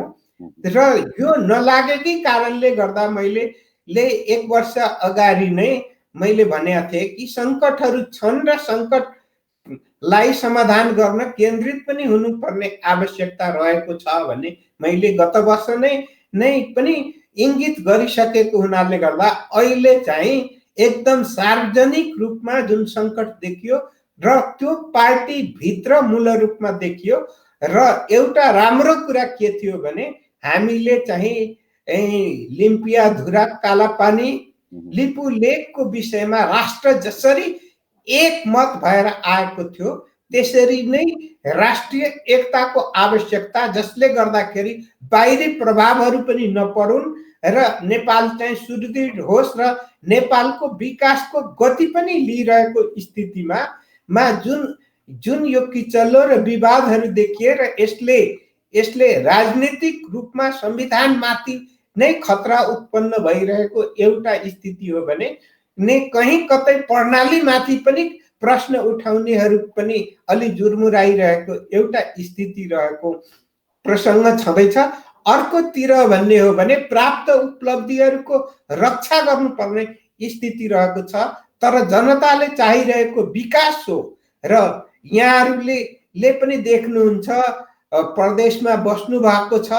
र यो नलागेकै कारणले गर्दा मैले 1 वर्ष अगाडि नै मैले भनेको थिएँ कि सङ्कटहरू छन् र सङ्कटलाई समाधान गर्न केन्द्रित पनि हुनुपर्ने आवश्यकता रहेको छ भन्ने मैले गत वर्ष नै पनि इङ्गित गरिसकेको हुनाले गर्दा अहिले चाहिँ एकदम सार्वजनिक रूपमा जुन सङ्कट देखियो र त्यो पार्टी भित्र मूल रूपमा देखियो र एउटा राम्रो कुरा के थियो भने हामीले चाहिँ लिम्पियाधुरा कालापानी लिपु लेकको विषयमा राष्ट्र जसरी एकमत भएर आएको थियो त्यसरी नै राष्ट्रिय एकताको आवश्यकता, जसले गर्दाखेरि बाहिरी प्रभावहरू पनि नपरुन् र नेपाल चाहिँ सुदृढ होस् र नेपालको विकासको गति पनि लिइरहेको स्थितिमा जुन यो किचलो र विवादहरू देखिए र यसले राजनीतिक रूपमा संविधानमाथि नै खतरा उत्पन्न भइरहेको एउटा स्थिति हो भने कहीँ कतै प्रणालीमाथि पनि प्रश्न उठाउनेहरू पनि अलि जुर्मुराइरहेको एउटा स्थिति रहेको प्रसङ्ग छँदैछ। अर्कोतिर भन्ने हो भने प्राप्त उपलब्धिहरूको रक्षा गर्नुपर्ने स्थिति रहेको छ, तर जनताले चाहिरहेको विकास हो र यहाँहरूले पनि देख्नुहुन्छ प्रदेशमा बस्नु भएको छ,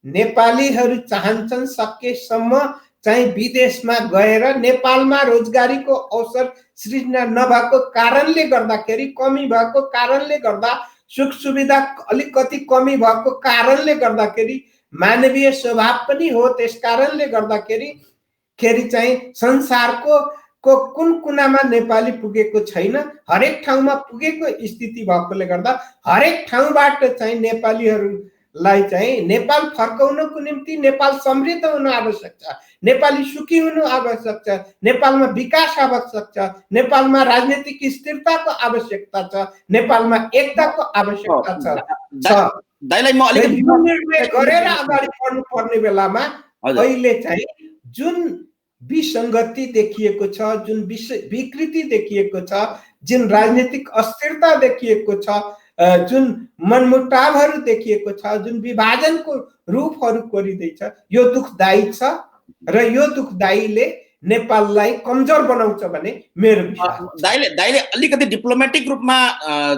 नेपालीहरू चाहन्छन् सकेसम्म चाहिँ विदेशमा गएर नेपालमा रोजगारीको अवसर सृजना नभएको कारणले गर्दाखेरि, कमी भएको कारणले गर्दा, सुख सुविधा अलिकति कमी भएको कारणले गर्दाखेरि, मानवीय स्वभाव पनि हो त्यस कारणले गर्दाखेरि चाहिँ संसारको को कुन कुनामा नेपाली पुगेको छैन, हरेक ठाउँमा पुगेको स्थिति भएकोले गर्दा हरेक ठाउँबाट चाहिँ नेपालीहरूलाई चाहिँ नेपाल फर्काउनको निम्ति नेपाल समृद्ध हुनु आवश्यक छ, नेपाली सुखी हुनु आवश्यक छ, नेपालमा विकास आवश्यक छ, नेपालमा राजनीतिक स्थिरताको आवश्यकता छ, नेपालमा एकताको आवश्यकता छ। दाइलाई म अलिकति यो निर्णय गरेर अगाडि बढ्नु पर्ने बेलामा अहिले चाहिँ जुन विसङ्गति देखिएको छ, जुन विकृति देखिएको छ, जुन राजनीतिक अस्थिरता देखिएको छ, जुन मनमुटावहरू देखिएको छ, जुन विभाजनको रूपहरू कोरिँदैछ, यो दुखदायी छ र यो दुखदायीले नेपाललाई कमजोर बनाउँछ भन्ने मेरो विचार। दाइले अलिकति डिप्लोमेटिक रूपमा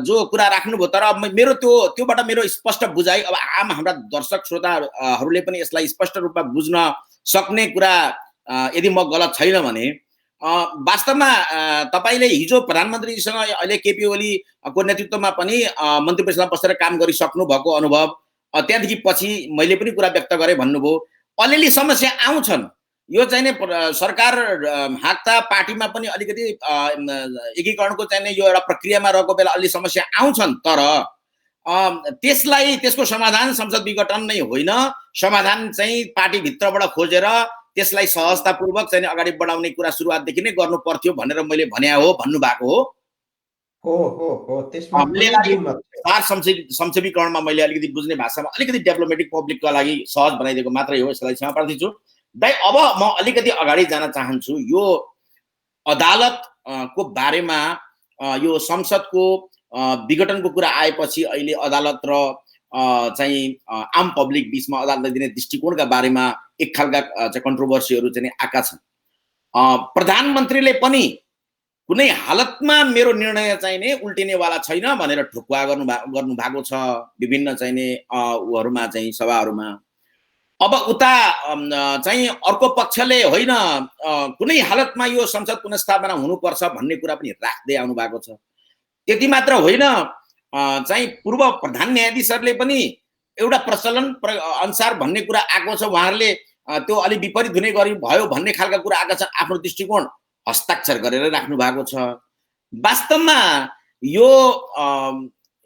जो कुरा राख्नुभयो, तर मेरो त्योबाट मेरो स्पष्ट बुझाइ, अब आम हाम्रा दर्शक श्रोताहरूले पनि यसलाई स्पष्ट रूपमा बुझ्न सक्ने कुरा यदि म गलत छैन भने, वास्तवमा तपाईले हिजो प्रधानमन्त्रीसँग अहिले केपी ओलीको नेतृत्वमा पनि मन्त्री परिषदमा बसेर काम गरिसक्नु भएको अनुभव, त्यहाँदेखि पछि मैले पनि कुरा व्यक्त गरेँ भन्नुभयो, अलिअलि समस्या आउँछन्। यो चाहिँ सरकार हाक्दा पार्टीमा पनि अलिकति एकीकरणको चाहिँ यो एउटा प्रक्रियामा रहेको बेला अलि समस्या आउँछन्, तर त्यसको समाधान संसद विघटन नै होइन, समाधान चाहिँ पार्टीभित्रबाट खोजेर त्यसलाई सहजतापूर्वक चाहिँ अगाडि बढाउने कुरा सुरुवातदेखि नै गर्नु पर्थ्यो भनेर मैले भने हो, भन्नुभएको हो। संक्षेपीकरणमा मैले अलिकति बुझ्ने भाषामा अलिकति डेभलोमेटिक पब्लिकका लागि सहज बनाइदिएको मात्रै हो, यसलाई क्षमा प्रार्थी छु। दाइ, अब म अलिकति अगाडि जान चाहन्छु। यो अदालत को बारेमा, यो संसदको विघटनको कुरा आएपछि अहिले अदालत र चाहिँ आम पब्लिक बीचमा अदालतले दिने दृष्टिकोणका बारेमा एक खालका कन्ट्रोभर्सीहरू चाहिँ आएका छन्। प्रधानमन्त्रीले पनि कुनै हालतमा मेरो निर्णय चाहिँ नि उल्टिनेवाला छैन भनेर ठुक्वा गर्नु भएको छ विभिन्न चाहिँ उहरूमा चाहिँ सभाहरूमा। अब उता चाहिँ अर्को पक्षले होइन कुनै हालतमा यो संसद पुनर्स्थापना हुनुपर्छ भन्ने कुरा पनि राख्दै आउनु भएको छ। त्यति मात्र होइन, चाहिँ पूर्व प्रधान न्यायाधीशहरूले पनि एउटा प्रचलन अनुसार भन्ने कुरा आएको छ, उहाँहरूले त्यो अलि विपरीत हुने गरी भयो भन्ने खालका कुरा आएका छन्, आफ्नो दृष्टिकोण हस्ताक्षर गरेर राख्नु भएको छ। वास्तवमा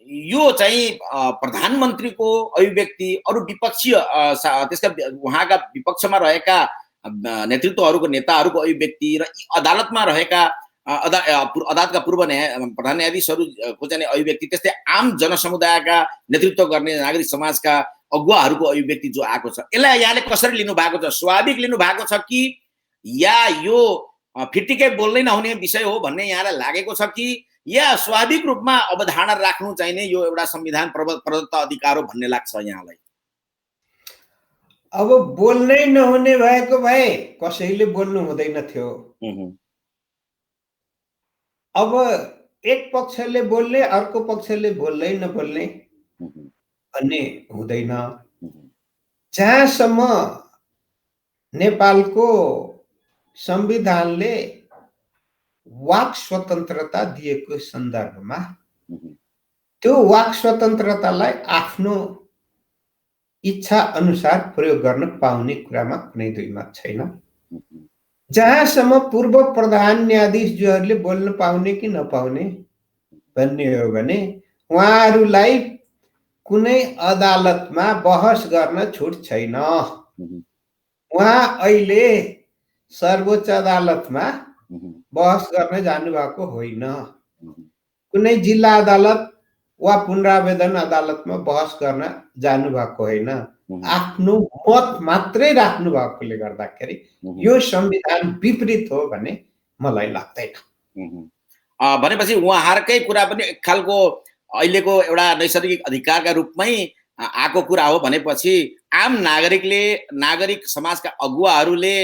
यो चाहिँ प्रधानमन्त्रीको अभिव्यक्ति अरू विपक्षीय त्यसका उहाँका विपक्षमा रहेका नेतृत्वहरूको नेताहरूको अभिव्यक्ति र अदालतमा रहेका अदालतका पूर्व प्रधान न्यायाधीशहरूको चाहिँ अभिव्यक्ति, त्यस्तै आम जनसमुदायका नेतृत्व गर्ने नागरिक समाजका अगुवाहरूको अभिव्यक्ति जो आएको छ, यसलाई यहाँले कसरी लिनु भएको छ? स्वाभाविक लिनु भएको छ कि या यो फिटिकै बोल्नै नहुने विषय हो भन्ने यहाँलाई लागेको छ कि या स्वाभाविक रूपमा अवधारणा राख्नु चाहिने यो एउटा संविधान प्रदत्त अधिकार हो भन्ने लाग्छ यहाँलाई? अब बोल्नै नहुने भएको भए कसैले बोल्नु हुँदैन थियो। अब एक पक्षले बोल्ने अर्को पक्षले बोल्दै नबोल्ने भन्ने हुँदैन। जहाँसम्म नेपालको संविधानले वाक स्वतन्त्रता दिएको सन्दर्भमा त्यो वाक स्वतन्त्रतालाई आफ्नो इच्छा अनुसार प्रयोग गर्न पाउने कुरामा कुनै दुई मत छैन। जहाँसम्म पूर्व प्रधान न्यायाधीशज्यूहरूले बोल्न पाउने कि नपाउने भन्ने हो भने उहाँहरूलाई कुनै अदालतमा बहस गर्न छुट छैन। उहाँ अहिले सर्वोच्च अदालतमा बहस गर्न जानुभएको होइन, कुनै जिल्ला अदालत वा पुनरावेदन अदालतमा बहस गर्न जानुभएको होइन, आफ्नो मत मात्रै राख्नु भएकोले गर्दाखेरि यो संविधान विपरीत हो भन्ने मलाई लाग्दैन। भनेपछि उहाँहरूकै कुरा पनि एक खालको अहिलेको एउटा नैसर्गिक अधिकारका रूपमै आएको कुरा हो भनेपछि आम नागरिक समाजका अगुवाहरूले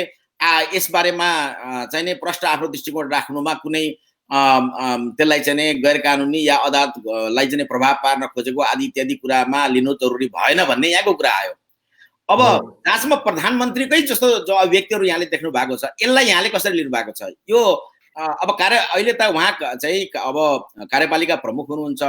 यस बारेमा चाहिँ नि प्रष्ट आफ्नो दृष्टिकोण राख्नुमा कुनै त्यसलाई चाहिँ गैर कानुनी या अदालतलाई चाहिँ प्रभाव पार्न खोजेको आदि इत्यादि कुरामा लिनु जरुरी भएन भन्ने यहाँको कुरा आयो। अब जहाँसम्म प्रधानमन्त्रीकै जस्तो जो अभिव्यक्तिहरू यहाँले देख्नु भएको छ, यसलाई यहाँले कसरी लिनु भएको छ? यो अब अहिले त उहाँ चाहिँ अब कार्यपालिका प्रमुख हुनुहुन्छ,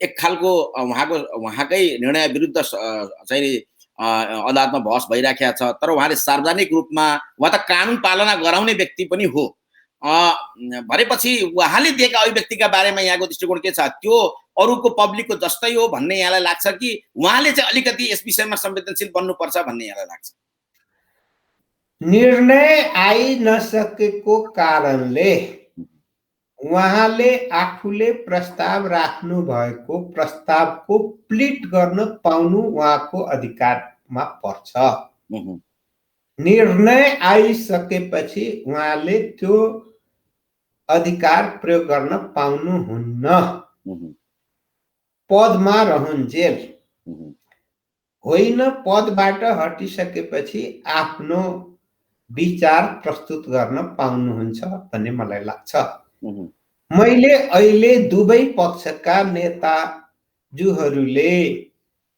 एक खालको उहाँकै निर्णय विरुद्ध चाहिँ अदालतमा बहस भइराखेको छ, तर उहाँले सार्वजनिक रूपमा उहाँ त कानुन पालना गराउने व्यक्ति पनि हो, भनेपछि उहाँले दिएका अभिव्यक्तिका बारेमा यहाँको दृष्टिकोण के छ? त्यो अरूको पब्लिकको जस्तै हो भन्ने यहाँलाई लाग्छ कि उहाँले चाहिँ अलिकति यस विषयमा संवेदनशील बन्नुपर्छ भन्ने यहाँलाई लाग्छ? निर्णय आइ नसकेको कारणले उहाँले आफूले प्रस्ताव राख्नु भएको प्रस्तावको प्लिट गर्न पाउनु उहाँको अधिकारमा पर्छ। निर्णय आइसकेपछि उहाँले त्यो अधिकार प्रयोग गर्न पाउनुहुन्न। पदमा रहन्जेल होइन, पदबाट हटिसकेपछि आफ्नो विचार प्रस्तुत गर्न पाउनुहुन्छ भन्ने मलाई लाग्छ। मैले अहिले दुवै पक्षका नेताजुहरूले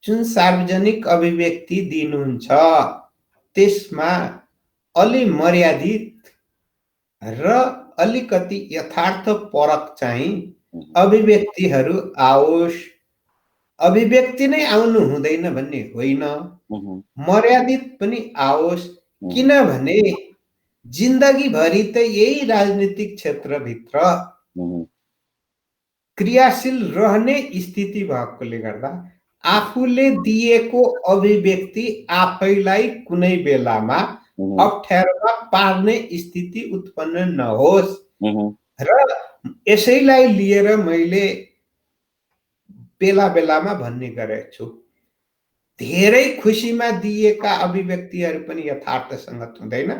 जुन सार्वजनिक अभिव्यक्ति दिनुहुन्छ त्यसमा अलि मर्यादित र अलिकति यथार्थपरक चाहिँ अभिव्यक्तिहरू आओस्। अभिव्यक्ति नै आउनु हुँदैन भन्ने होइन, मर्यादित पनि आओस्। किनभने जिन्दगीभरि त यही राजनीतिक क्षेत्रभित्र क्रियाशील रहने स्थिति भएकोले गर्दा आफूले दिएको अभिव्यक्ति आफैलाई कुनै बेलामा अप्ठ्यारोमा पार्ने स्थिति उत्पन्न नहोस् र यसैलाई लिएर मैले बेला बेलामा भन्ने गरेको छु। धेरै खुसीमा दिएका अभिव्यक्तिहरू पनि यथार्थसँग हुँदैन,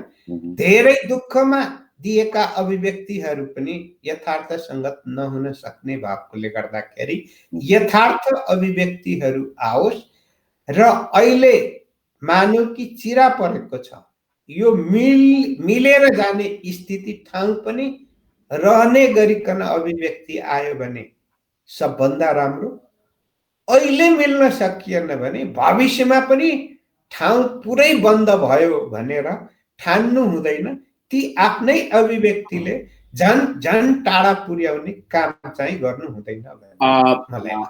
धेरै दुःखमा दिएका अभिव्यक्तिहरू पनि यथार्थसँग नहुन सक्ने भएकोले गर्दाखेरि यथार्थ अभिव्यक्तिहरू आओस्। र अहिले मानौ कि चिरा परेको छ, यो मिलेर जाने स्थिति ठाउँ पनि रहने गरिकन अभिव्यक्ति आयो भने सबभन्दा राम्रो। अहिले मिल्न सकिएन भने भविष्यमा पनि ठाउँ पुरै बन्द भयो भनेर ठान्नु हुँदैन। ती आफ्नै अभिव्यक्तिले झन् टाढा पुर्याउने काम चाहिँ गर्नु हुँदैन।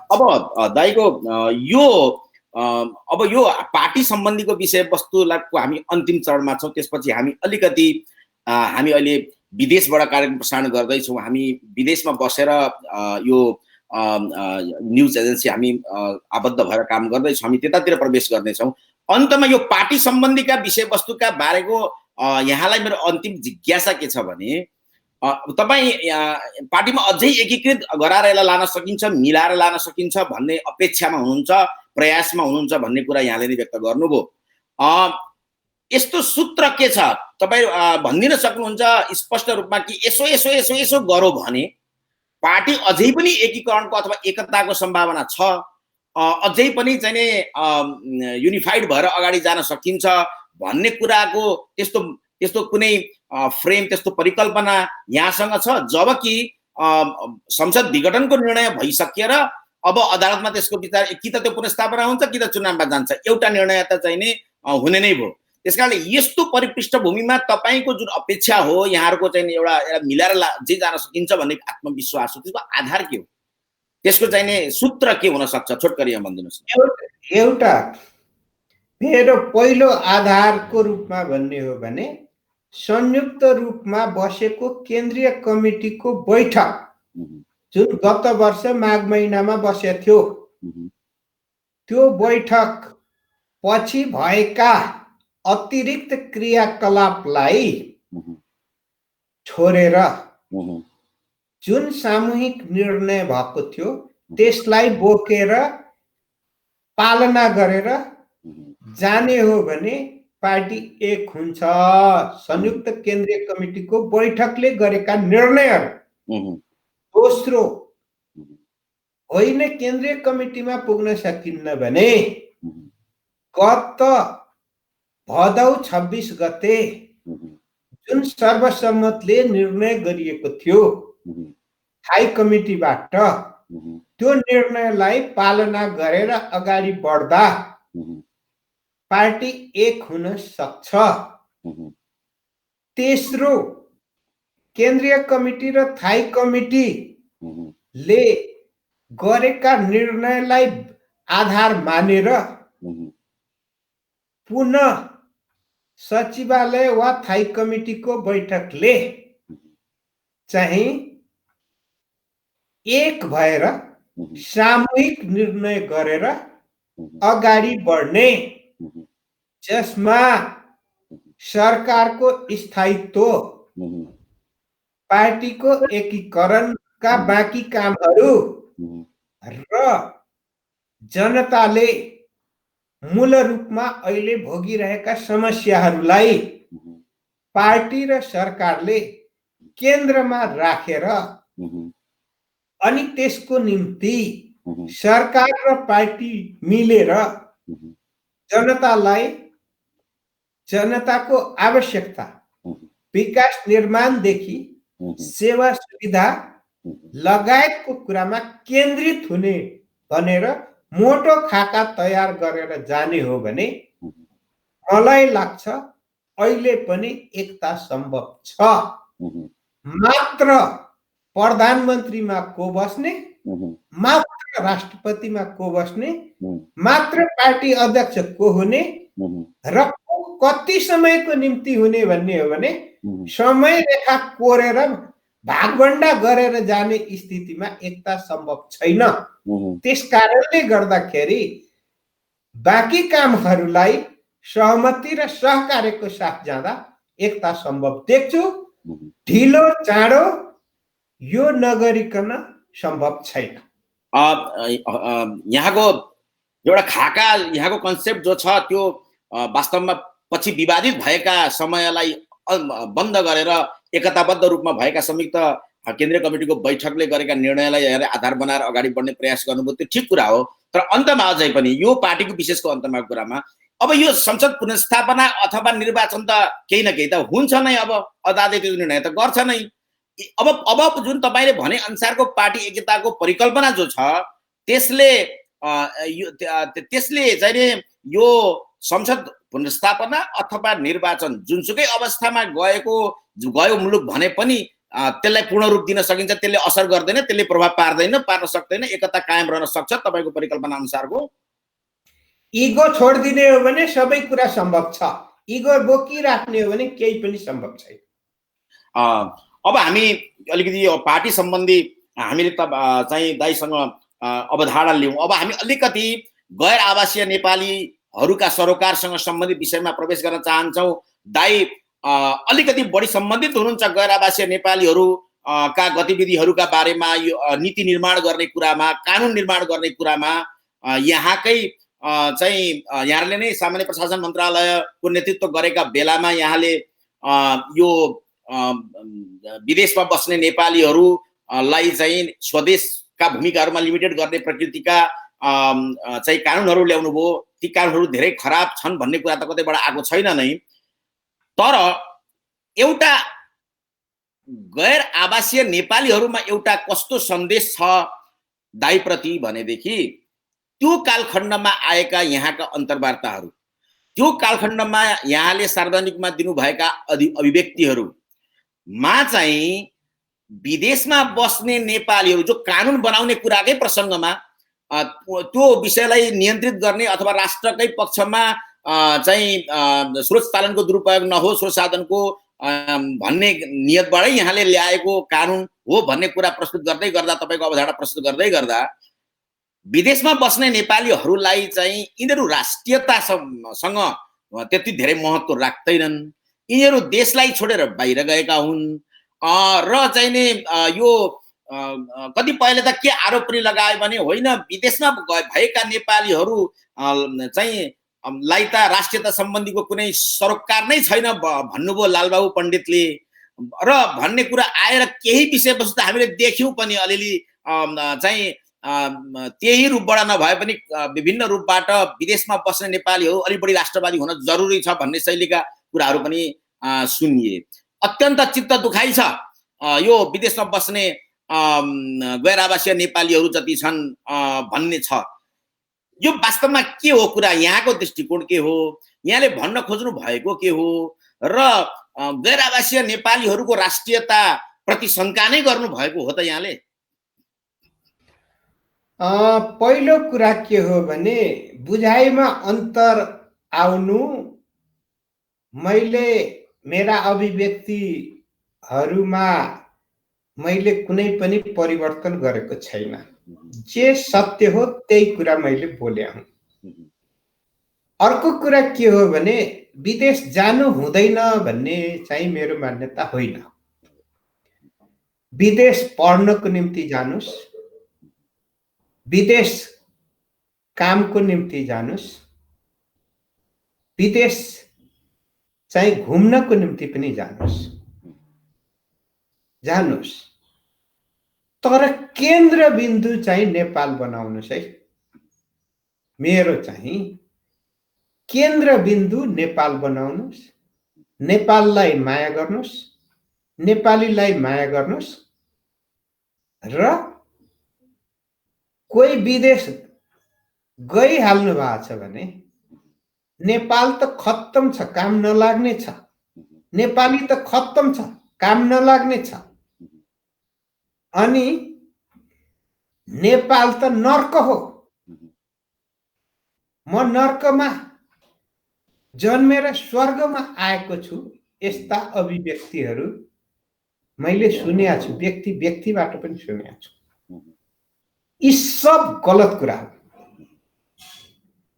अब दाइको यो पार्टी सम्बन्धीको विषयवस्तुको हामी अन्तिम चरणमा छौँ। त्यसपछि हामी अलिकति हामी अहिले विदेशबाट कार्यक्रम प्रसारण गर्दैछौँ। हामी विदेशमा बसेर यो न्युज एजेन्सी हामी आबद्ध भएर काम गर्दैछौँ। हामी त्यतातिर प्रवेश गर्नेछौँ। अन्तमा यो पार्टी सम्बन्धीका विषयवस्तुका बारेको यहाँलाई मेरो अन्तिम जिज्ञासा के छ भने तपाईँ पार्टीमा अझै एकीकृत गराएर यसलाई लान सकिन्छ, मिलाएर लान सकिन्छ भन्ने अपेक्षामा हुनुहुन्छ, प्रयासमा हुनुहुन्छ भन्ने कुरा यहाँले नै व्यक्त गर्नुभयो। यस्तो सूत्र के छ तपाईँ भनिदिन सक्नुहुन्छ स्पष्ट रूपमा कि यसो यसो यसो यसो गरौँ भने पार्टी अझै पनि एकीकरणको अथवा एकताको सम्भावना छ, अझै पनि चाहिँ युनिफाइड भएर अगाडि जान सकिन्छ भन्ने कुराको त्यस्तो कुनै फ्रेम, त्यस्तो परिकल्पना यहाँसँग छ? जबकि संसद विघटनको निर्णय भइसकेर अब अदालतमा त्यसको विचार कि त त्यो पुनर्स्थापना हुन्छ कि त चुनावमा जान्छ, एउटा निर्णय त चाहिँ नि हुने नै भयो। त्यसकारणले यस्तो परिपृष्ठभूमिमा तपाईँको जुन अपेक्षा हो यहाँहरूको चाहिँ एउटा मिलाएर जे जान सकिन्छ भन्ने आत्मविश्वास हो, त्यसको आधार के हो? त्यसको चाहिँ नि सूत्र के हुन सक्छ? छोटकरी भनिदिनुहोस्। एउटा मेरो पहिलो आधारको रूपमा भन्ने हो भने संयुक्त रूपमा बसेको केन्द्रीय कमिटीको बैठक जुन गत वर्ष माघ महिनामा बसेको थियो, त्यो बैठक पछि भएका अतिरिक्त क्रियाकलापलाई छोडेर जुन सामूहिक निर्णय भएको थियो त्यसलाई बोकेर पालना गरेर जाने हो भने पार्टी एक हुन्छ। संयुक्त केन्द्रीय कमिटीको बैठकले गरेका निर्णयहरू दोस्रो होइन, केन्द्रीय कमिटीमा पुग्न सकिन्न भने गत भदौ 26 गते जुन सर्वसम्मतले निर्णय गरिएको थियो हाई कमिटीबाट, त्यो निर्णयलाई पालना गरेर अगाडि बढ्दा पार्टी एक हुन सक्छ। तेस्रो, केन्द्रीय कमिटी र थाई कमिटीले गरेका निर्णयलाई आधार मानेर पुनः सचिवालय वा थाई कमिटीको बैठकले चाहिँ एक भएर सामूहिक निर्णय गरेर अगाडि बढ्ने, जसमा सरकारको स्थायित्व, पार्टीको एकीकरणका बाँकी कामहरू र जनताले मूल रूपमा अहिले भोगिरहेका समस्याहरूलाई पार्टी र सरकारले केन्द्रमा राखेर अनि त्यसको निम्ति सरकार र पार्टी मिलेर जनतालाई जनताको आवश्यकता, विकास निर्माणदेखि सेवा सुविधा लगायतको कुरामा केन्द्रित हुने भनेर मोटो खाका तयार गरेर जाने हो भने मलाई लाग्छ अहिले पनि एकता सम्भव छ। मात्र प्रधानमन्त्रीमा को बस्ने, मात्र राष्ट्रपतिमा को बस्ने, मात्र पार्टी अध्यक्ष को हुने र कति समयको निम्ति हुने भन्ने हो भने समय रेखा कोरेर भागभण्डा गरेर जाने स्थितिमा एकता सम्भव छैन। त्यसकारणले गर्दाखेरि बाँकी कामहरूलाई सहमति र सहकार्यको साथ जाँदा एकता सम्भव देख्छु। ढिलो चाँडो यो नगरिकन सम्भव छैन। यहाँको एउटा खाका, यहाँको कन्सेप्ट जो छ त्यो वास्तवमा पछि विवादित भएका समयलाई बन्द गरेर एकताबद्ध रूपमा भएका संयुक्त केन्द्रीय कमिटीको बैठकले गरेका निर्णयलाई हेरेर आधार बनाएर अगाडि बढ्ने प्रयास गर्नुभयो, त्यो ठिक कुरा हो। तर अन्तमा अझै पनि यो पार्टीको विशेषको अन्तमा कुरामा अब यो संसद पुनर्स्थापना अथवा निर्वाचन त केही न केही त हुन्छ नै। अब अदालतले त्यो निर्णय त गर्छ नै। अब जुन तपाईले भने अनुसारको पार्टी एकताको परिकल्पना जो छ त्यसले चाहिँ यो संसद पुनर्स्थापना अथवा निर्वाचन जुनसुकै अवस्थामा गयो मुलुक भने पनि त्यसलाई पूर्ण रूप दिन सकिन्छ, त्यसले असर गर्दैन, त्यसले प्रभाव पार्न सक्दैन, एकता कायम रहन सक्छ तपाईको परिकल्पना अनुसारको। इगो छोडिदिने हो भने सबै कुरा सम्भव छ, इगो बोकिराख्ने हो भने केही पनि सम्भव छैन। अब हामी अलिकति पार्टी सम्बन्धी हामीले त चाहिँ दाइसँग अवधारणा लियौं। अब हामी अलिकति गैर आवासीय नेपालीहरूका सरोकारसँग सम्बन्धित विषयमा प्रवेश गर्न चाहन्छौँ। दाइ अलिकति बढी सम्बन्धित हुनुहुन्छ गैर आवासीय नेपालीहरू का गतिविधिहरूका बारेमा, यो नीति निर्माण गर्ने कुरामा, कानुन निर्माण गर्ने कुरामा यहाँकै चाहिँ यहाँले नै सामान्य प्रशासन मन्त्रालयको नेतृत्व गरेका बेलामा यहाँले यो विदेशमा बस्ने नेपालीहरूलाई चाहिँ स्वदेशका भूमिकाहरूमा लिमिटेड गर्ने प्रकृतिका चाहिँ कानुनहरू ल्याउनु भयो। ती कानुनहरू धेरै खराब छन् भन्ने कुरा त कतैबाट आएको छैन नै। तर एउटा गैर आवासीय नेपालीहरूमा एउटा कस्तो सन्देश छ दाइप्रति भनेदेखि त्यो कालखण्डमा आएका यहाँका अन्तर्वार्ताहरू, त्यो कालखण्डमा यहाँले सार्वजनिकमा दिनुभएका अभिव्यक्तिहरूमा चाहिँ विदेशमा बस्ने नेपालीहरू जो कानुन बनाउने कुराकै प्रसङ्गमा त्यो विषयलाई नियन्त्रित गर्ने अथवा राष्ट्रकै पक्षमा चाहिँ स्रोत साधनको दुरुपयोग नहोस्, स्रोत साधनको भन्ने नियतबाटै यहाँले ल्याएको कानुन हो भन्ने कुरा प्रस्तुत गर्दै गर्दा, तपाईँको अवधारणा प्रस्तुत गर्दै गर्दा विदेशमा बस्ने नेपालीहरूलाई चाहिँ यिनीहरू राष्ट्रियतासँग त्यति धेरै महत्त्व राख्दैनन्, यिनीहरू देशलाई छोडेर बाहिर गएका हुन् र चाहिँ नि यो कतिपयले त के आरोप पनि लगायो भने होइन विदेशमा भएका नेपालीहरू चाहिँ लाई त राष्ट्रियता सम्बन्धीको कुनै सरोकार नै छैन भन्नुभयो लालबाबु पण्डितले र भन्ने कुरा आएर केही विषयवस्तु त हामीले देख्यौँ पनि अलिअलि चाहिँ त्यही रूपबाट नभए पनि विभिन्न रूपबाट विदेशमा बस्ने नेपालीहरू अलिक बढी राष्ट्रवादी हुन जरुरी छ भन्ने शैलीका कुराहरू पनि सुनिए। अत्यन्त चित्त दुखाइ छ यो विदेशमा बस्ने गैर आवासीय नेपालीहरू जति छन् भन्ने छ। यो वास्तवमा के हो कुरा, यहाँको दृष्टिकोण के हो, यहाँले भन्न खोज्नु भएको के हो र गैर आवासीय नेपालीहरूको राष्ट्रियता प्रति शङ्का नै गर्नु भएको हो त यहाँले? पहिलो कुरा के हो भने बुझाइमा अन्तर आउनु, मैले मेरा अभिव्यक्तिहरूमा मैले कुनै पनि परिवर्तन गरेको छैन। जे सत्य हो त्यही कुरा मैले बोले हुँ। अर्को कुरा के हो भने विदेश जानु हुँदैन भन्ने चाहिँ मेरो मान्यता होइन। विदेश पढ्नको निम्ति जानुस्, विदेश कामको निम्ति जानुस्, विदेश चाहिँ घुम्नको निम्ति पनि जानुस्, तर केन्द्र बिन्दु चाहिँ नेपाल बनाउनुस् है। मेरो चाहिँ केन्द्र बिन्दु नेपाल बनाउनुस्, नेपाललाई माया गर्नुस्, नेपालीलाई माया गर्नुस् र कोही विदेश गइहाल्नु भएको छ भने नेपाल त खत्तम छ, काम नलाग्ने छ, नेपाली त खत्तम छ, काम नलाग्ने छ, अनि नेपाल त नर्क हो, म नर्कमा जन्मेर स्वर्गमा आएको छु, यस्ता अभिव्यक्तिहरू मैले सुनेको छु, व्यक्तिबाट पनि सुनेको छु। यी सब गलत कुरा हो।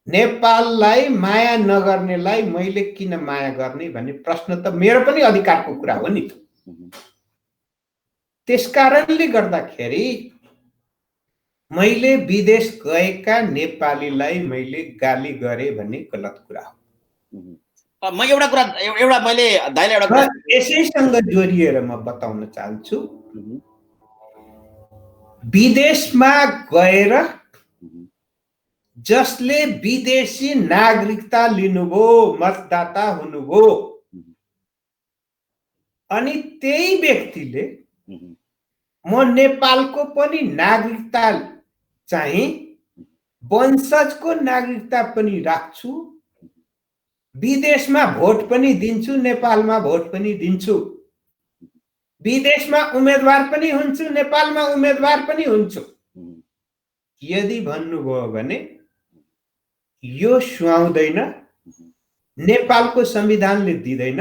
नेपाललाई माया नगर्नेलाई मैले किन माया गर्ने भन्ने प्रश्न त मेरो पनि अधिकारको कुरा हो नि त। त्यसकारणले गर्दाखेरि मैले विदेश गएका नेपालीलाई मैले गाली गरे भन्ने गलत कुरा हो। म एउटा मैले दाइले एउटा कुरा यसैसँग जोडिएर म बताउन चाहन्छु, विदेशमा गएर जसले विदेशी नागरिकता लिनुभयो, मतदाता हुनुभयो, अनि त्यही व्यक्तिले म नेपालको पनि नागरिकता चाहिँ वंशजको नागरिकता पनि राख्छु, विदेशमा भोट पनि दिन्छु, नेपालमा भोट पनि दिन्छु, विदेशमा उम्मेदवार पनि हुन्छु, नेपालमा उम्मेदवार पनि हुन्छु, यदि भन्नुभयो भने यो सुहाउँदैन, नेपालको संविधानले दिँदैन,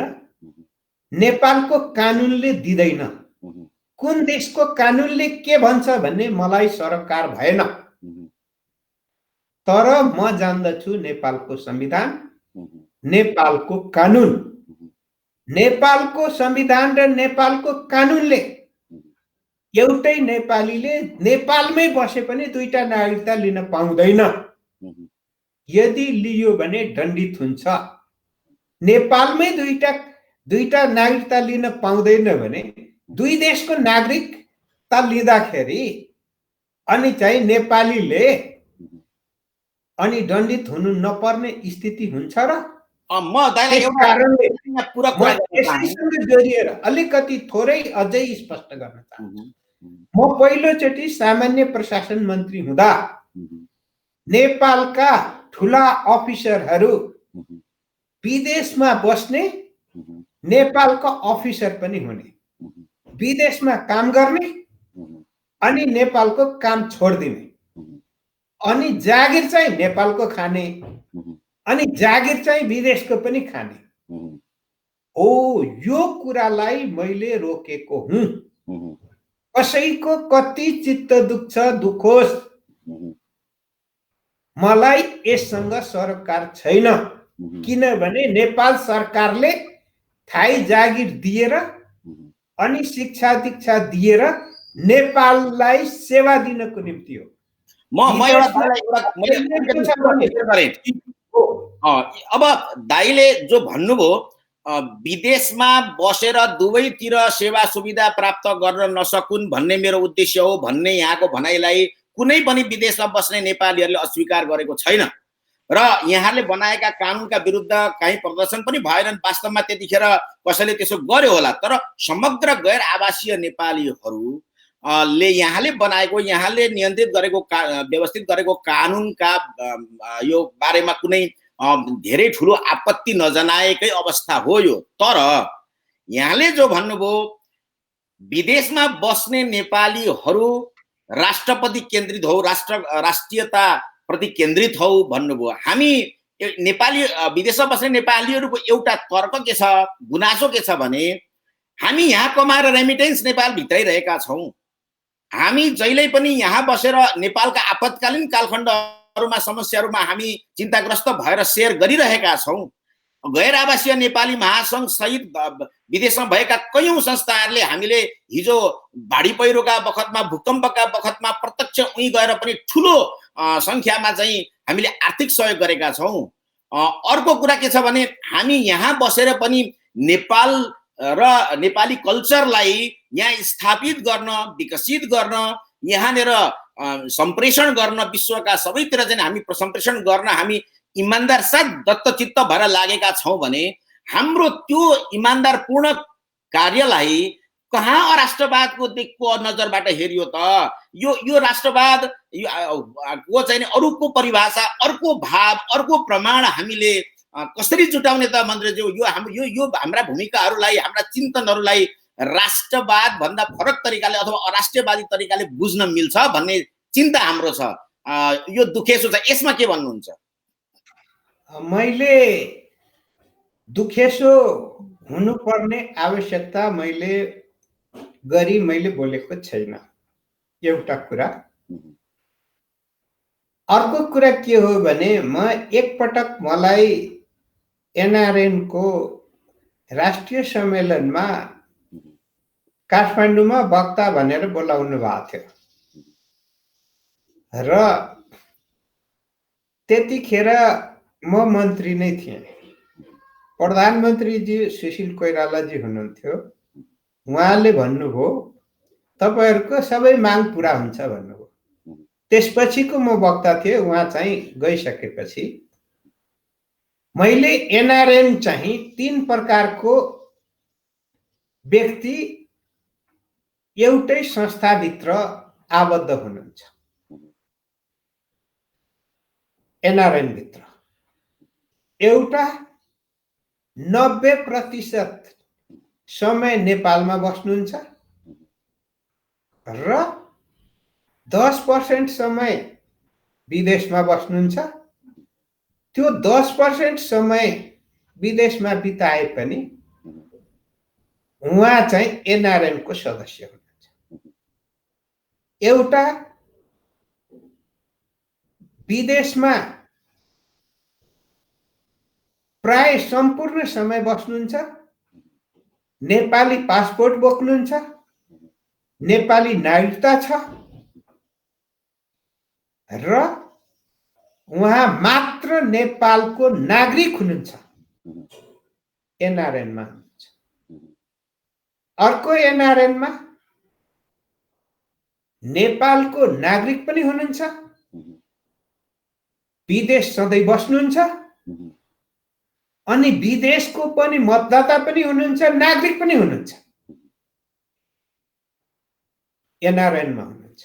नेपालको कानुनले दिँदैन। कुन देशको कानुनले के भन्छ भन्ने मलाई सरकार भएन, तर म जान्दछु नेपालको संविधान, नेपालको कानुन, नेपालको संविधान र नेपालको कानुनले एउटै नेपालीले नेपालमै बसे पनि दुईटा नागरिकता लिन पाउँदैन। यदि लियो भने दण्डित हुन्छ। नेपालमै दुईटा नागरिकता लिन पाउँदैन भने दुई देशको नागरिकता लिँदाखेरि अनि चाहिँ नेपालीले अनि दण्डित हुनु नपर्ने स्थिति हुन्छ र? म दाइलाई एउटा पुरा कुरा यसैसँग जोडिएर अलिकति थोरै अझै स्पष्ट गर्न चाहन्छु। म पहिलोचोटि सामान्य प्रशासन मन्त्री हुँदा नेपालका ठुला अफिसरहरू विदेशमा बस्ने, नेपालका अफिसर पनि हुने, विदेशमा काम गर्ने अनि नेपालको काम छोडिदिने, अनि जागिर चाहिँ नेपालको खाने अनि जागिर चाहिँ विदेशको पनि खाने हो। यो कुरालाई मैले रोकेको हुँ। कसैको कति चित्त दुखोस्, मलाई यससँग सरोकार छैन, किनभने नेपाल सरकारले थाई जागिर दिएर अनि शिक्षा दीक्षा दिएर नेपाललाई सेवा दिनको निम्ति हो। अब दाइले जो भन्नुभयो विदेशमा बसेर दुवैतिर सेवा सुविधा प्राप्त गर्न नसकुन् भन्ने मेरो उद्देश्य हो भन्ने यहाँको भनाइलाई कुनै पनि विदेशमा बस्ने नेपालीहरूले अस्वीकार गरेको छैन र यहाँले बनाएका कानुनका विरुद्ध कहीँ प्रदर्शन पनि भएनन्। वास्तवमा त्यतिखेर कसैले त्यसो गर्यो होला, तर समग्र गैर आवासीय नेपालीहरू ले यहाँले बनाएको, यहाँले नियन्त्रित गरेको, व्यवस्थित गरेको कानुनका यो बारेमा कुनै धेरै ठुलो आपत्ति नजनाएकै अवस्था हो यो। तर यहाँले जो भन्नुभयो विदेशमा बस्ने नेपालीहरू राष्ट्रपति केन्द्रित हौ, राष्ट्रियता प्रति केन्द्रित हौ भन्नुभयो। हामी नेपाली विदेशमा बस्ने नेपालीहरूको एउटा तर्क के छ, गुनासो के छ भने हामी यहाँ कमाएर रेमिटेन्स नेपाल भित्रै रहेका छौँ। हामी जहिल्यै पनि यहाँ बसेर नेपालका आपतकालीन कालखण्डहरूमा समस्याहरूमा हामी चिन्ताग्रस्त भएर शेयर गरिरहेका छौँ। गैर आवासीय नेपाली महासंघ सहित विदेशमा भएका कयौं संस्थाहरूले हामीले हिजो बाढी पहिरोका बखतमा भूकम्पका बखतमा प्रत्यक्ष उही गएर पनि ठुलो संख्यामा चाहिँ हामीले आर्थिक सहयोग गरेका छौँ। अर्को कुरा के छ भने हामी यहाँ बसेर पनि नेपाल र नेपाली कल्चरलाई यहाँ स्थापित गर्न, विकसित गर्न, यहाँनिर सम्प्रेषण गर्न, विश्वका सबैतिर चाहिँ हामी सम्प्रेषण गर्न हामी इमानदार साथ दत्तचित्त भएर लागेका छौँ भने हाम्रो त्यो इमानदारपूर्ण कार्यलाई कहाँ अराष्ट्रवादको दिगको नजरबाट हेरियो त? यो राष्ट्रवाद को चाहिँ अर्को परिभाषा, अर्को भाव, अर्को प्रमाण हामीले कसरी जुटाउने त मन्त्रीज्यू? यो हाम्रा भूमिकाहरूलाई, हाम्रा चिन्तनहरूलाई राष्ट्रवाद भन्दा फरक तरिकाले अथवा अराष्ट्रियवादी तरिकाले बुझ्न मिल्छ भन्ने चिन्ता हाम्रो छ। यो दुखेसो छ, यसमा के भन्नुहुन्छ? मैले दुखेसो हुनुपर्ने आवश्यकता मैले बोलेको छैन, एउटा कुरा। अर्को कुरा के हो भने म एकपटक मलाई एनआरएन को राष्ट्रिय सम्मेलनमा काठमाडौँमा वक्ता भनेर बोलाउनु भएको थियो र त्यतिखेर म मन्त्री नै थिएँ। प्रधानमन्त्रीजी सुशील कोइरालाजी हुनुहुन्थ्यो। उहाँले भन्नुभयो तपाईहरुको सबै माग पूरा हुन्छ भन्नुभयो। त्यसपछिको म वक्ता थिएँ, उहाँ चाहिँ गइसकेपछि मैले एनआरएन चाहिँ 3 प्रकारको व्यक्ति एउटै संस्थाभित्र आबद्ध हुनुहुन्छ। एनआरएन भित्र एउटा 90% समय नेपालमा बस्नुहुन्छ र 10% समय विदेशमा बस्नुहुन्छ। त्यो 10% समय विदेशमा बिताए पनि उहाँ चाहिँ एनआरएन को सदस्य हुनुहुन्छ। एउटा विदेशमा प्राय सम्पूर्ण समय बस्नुहुन्छ, नेपाली पासपोर्ट बोक्नुहुन्छ, नेपाली नागरिकता छ र उहाँ मात्र नेपालको नागरिक हुनुहुन्छ, एनआरएन मा हुनुहुन्छ। अर्को एनआरएन मा नेपालको नागरिक पनि हुनुहुन्छ, विदेश सधैँ बस्नुहुन्छ अनि विदेशको पनि मतदाता पनि हुनुहुन्छ, नागरिक पनि हुनुहुन्छ, एनआरएन मा हुनुहुन्छ।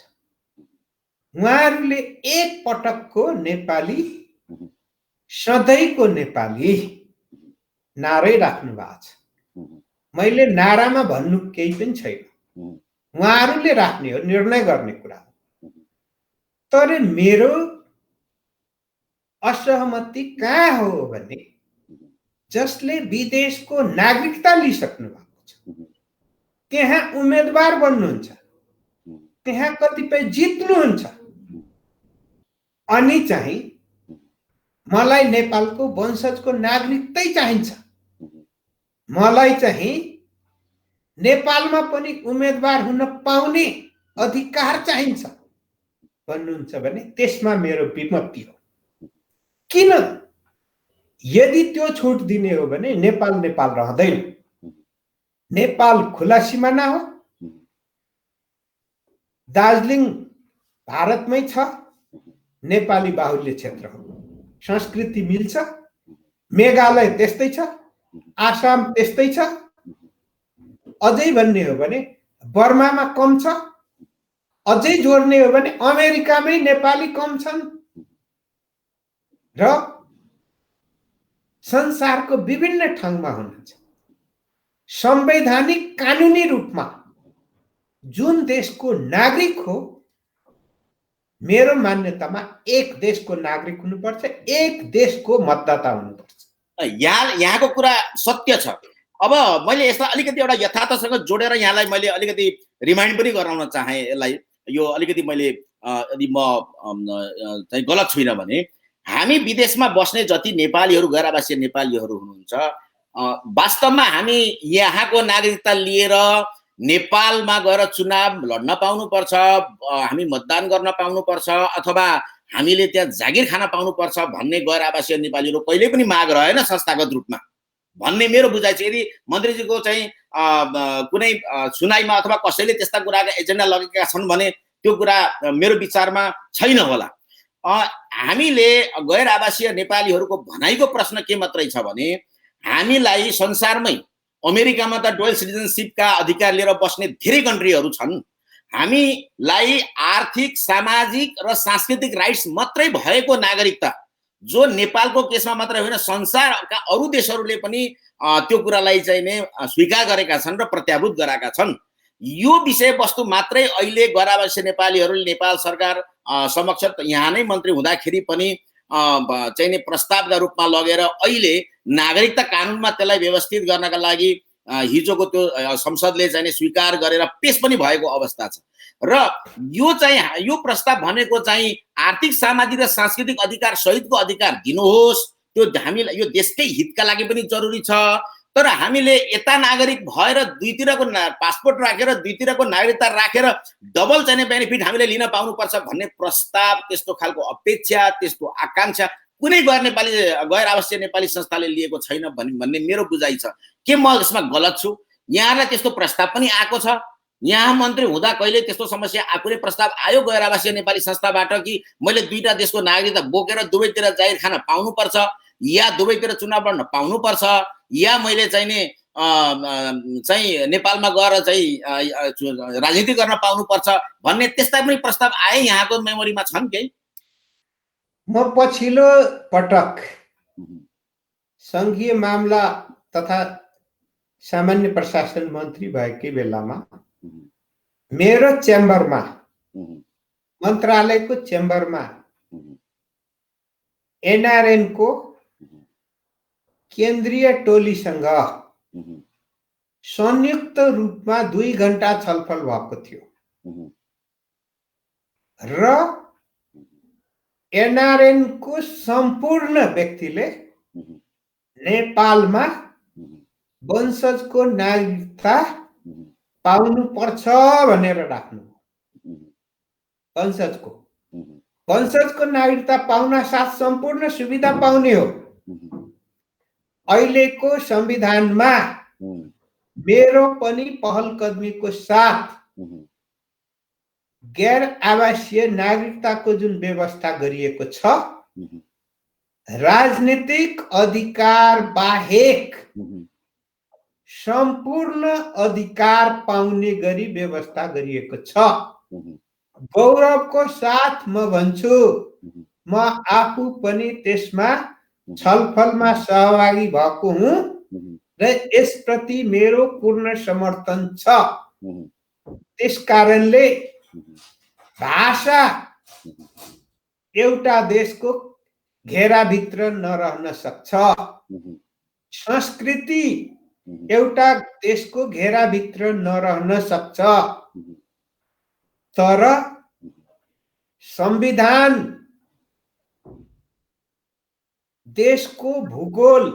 उहाँहरूले एक पटकको नेपाली, सधैँको नेपाली नारै राख्नु भएको छ। मैले नारामा भन्नु केही पनि छैन, उहाँहरूले राख्ने हो, निर्णय गर्ने कुरा हो। तर मेरो असहमति कहाँ हो भने जसले विदेशको नागरिकता लिइसक्नु भएको छ, त्यहाँ उम्मेदवार बन्नुहुन्छ, त्यहाँ कतिपय जित्नुहुन्छ अनि चाहिँ मलाई नेपालको वंशजको नागरिकतै चाहिन्छ, मलाई चाहिँ नेपालमा पनि उम्मेदवार हुन पाउने अधिकार चाहिन्छ भन्नुहुन्छ भने त्यसमा मेरो विमति हो। किन? यदि त्यो छुट दिने हो भने नेपाल नेपाल रहँदैन। नेपाल खुला सिमाना हो, दार्जिलिङ भारतमै छ, नेपाली बाहुल्य क्षेत्र हो, संस्कृति मिल्छ, मेघालय त्यस्तै छ, आसाम त्यस्तै छ। अझै भन्ने हो भने बर्मामा कम छ, अझै जोड्ने हो भने अमेरिकामै नेपाली कम छन् र संसारको विभिन्न ठाउँमा हुनुहुन्छ। संवैधानिक कानुनी रूपमा जुन देशको नागरिक हो, मेरो मान्यतामा एक देशको नागरिक हुनुपर्छ, एक देशको मतदाता हुनुपर्छ। यहाँको कुरा सत्य छ। अब मैले यसलाई अलिकति एउटा यथार्थसँग जोडेर यहाँलाई मैले अलिकति रिमाइन्ड पनि गराउन चाहे यसलाई। यो अलिकति मैले यदि म चाहिँ गलत छुइनँ भने हामी विदेशमा बस्ने जति नेपालीहरू गैर आवासीय नेपालीहरू हुनुहुन्छ वास्तवमा हामी यहाँको नागरिकता लिएर नेपालमा गएर चुनाव लड्न पाउनुपर्छ, हामी मतदान गर्न पाउनुपर्छ अथवा हामीले त्यहाँ जागिर खान पाउनुपर्छ भन्ने गैर आवासीय नेपालीहरू कहिल्यै पनि माग रहेन संस्थागत रूपमा भन्ने मेरो बुझाइ छ। यदि मन्त्रीजीको चाहिँ कुनै सुनाइमा अथवा कसैले त्यस्ता कुराका एजेन्डा लगेका छन् भने त्यो कुरा मेरो विचारमा छैन होला। हामीले गैर आवासीय नेपालीहरूको भनाइको प्रश्न के मात्रै छ भने हामीलाई संसारमै अमेरिकामा त डुअल सिटिजनशिपका अधिकार लिएर बस्ने धेरै कन्ट्रीहरू छन्। हामीलाई आर्थिक, सामाजिक र सांस्कृतिक राइट्स मात्रै भएको नागरिकता जो नेपालको केसमा मात्रै होइन संसारका अरू देशहरूले पनि त्यो कुरालाई चाहिँ नै स्वीकार गरेका छन् र प्रत्याभूत गराएका छन्। यो विषयवस्तु मात्रै अहिले गैर आवासीय नेपालीहरूले नेपाल सरकार समक्ष यहाँ नै मन्त्री हुँदाखेरि पनि चाहिँ नि प्रस्तावका रूपमा लगेर अहिले नागरिकता कानुनमा त्यसलाई व्यवस्थित गर्नका लागि हिजोको त्यो संसदले चाहिँ स्वीकार गरेर पेश पनि भएको अवस्था छ। र यो प्रस्ताव भनेको चाहिँ आर्थिक, सामाजिक र सांस्कृतिक अधिकार सहितको अधिकार दिनुहोस्, त्यो हामीलाई यो देशकै हितका लागि पनि जरुरी छ। तर हामीले यता नागरिक भएर दुईतिरको पासपोर्ट राखेर दुईतिरको नागरिकता राखेर डबल चाहिँ बेनिफिट हामीले लिन पाउनुपर्छ भन्ने प्रस्ताव, त्यस्तो खालको अपेक्षा, त्यस्तो आकांक्षा कुनै गैर आवासीय नेपाली संस्थाले लिएको छैन भन्ने मेरो बुझाइ छ। के म यसमा गलत छु? यहाँलाई त्यस्तो प्रस्ताव पनि आएको छ? यहाँ मन्त्री हुँदा कहिले त्यस्तो समस्या कुनै प्रस्ताव आयो गैर आवासीय नेपाली संस्थाबाट कि मैले दुईटा देशको नागरिकता बोकेर दुवैतिर जागिर खान पाउनुपर्छ या दुवैतिर चुनाव लड्न पाउनुपर्छ या मैले चाहिँ नि चाहिँ नेपालमा गएर चाहिँ राजनीति गर्न पाउनुपर्छ भन्ने त्यस्ता पनि प्रस्ताव आए यहाँको मेमोरीमा छन् केही? म पछिल्लो पटक संघीय मामला तथा सामान्य प्रशासन मन्त्री भएकै बेलामा मेरो चेम्बरमा, मन्त्रालयको चेम्बरमा एनआरएन को केन्द्रीय टोलीसँग संयुक्त रूपमा 2 घण्टा छलफल भएको थियो र एनआरएन को सम्पूर्ण व्यक्तिले नेपालमा वंशजको नागरिकता पाउनु पर्छ भनेर राख्नु। वंशजको नागरिकता पाउन साथ सम्पूर्ण सुविधा पाउने हो। अहिलेको संविधानमा मेरो पनि पहल कदमीको साथ गैर आवासीय नागरिकताको जुन व्यवस्था गरिएको छ, राजनीतिक अधिकार बाहेक सम्पूर्ण अधिकार पाउने गरी व्यवस्था गरिएको छ। गौरवको साथ म भन्छु, म आफू पनि त्यसमा छलफलमा सहभागी भएको हुँ र यसप्रति मेरो पूर्ण समर्थन छ। त्यसकारणले भाषा एउटा देशको घेराभित्र नरहन सक्छ, संस्कृति एउटा देशको घेराभित्र नरहन सक्छ, तर संविधान, देशको भूगोल,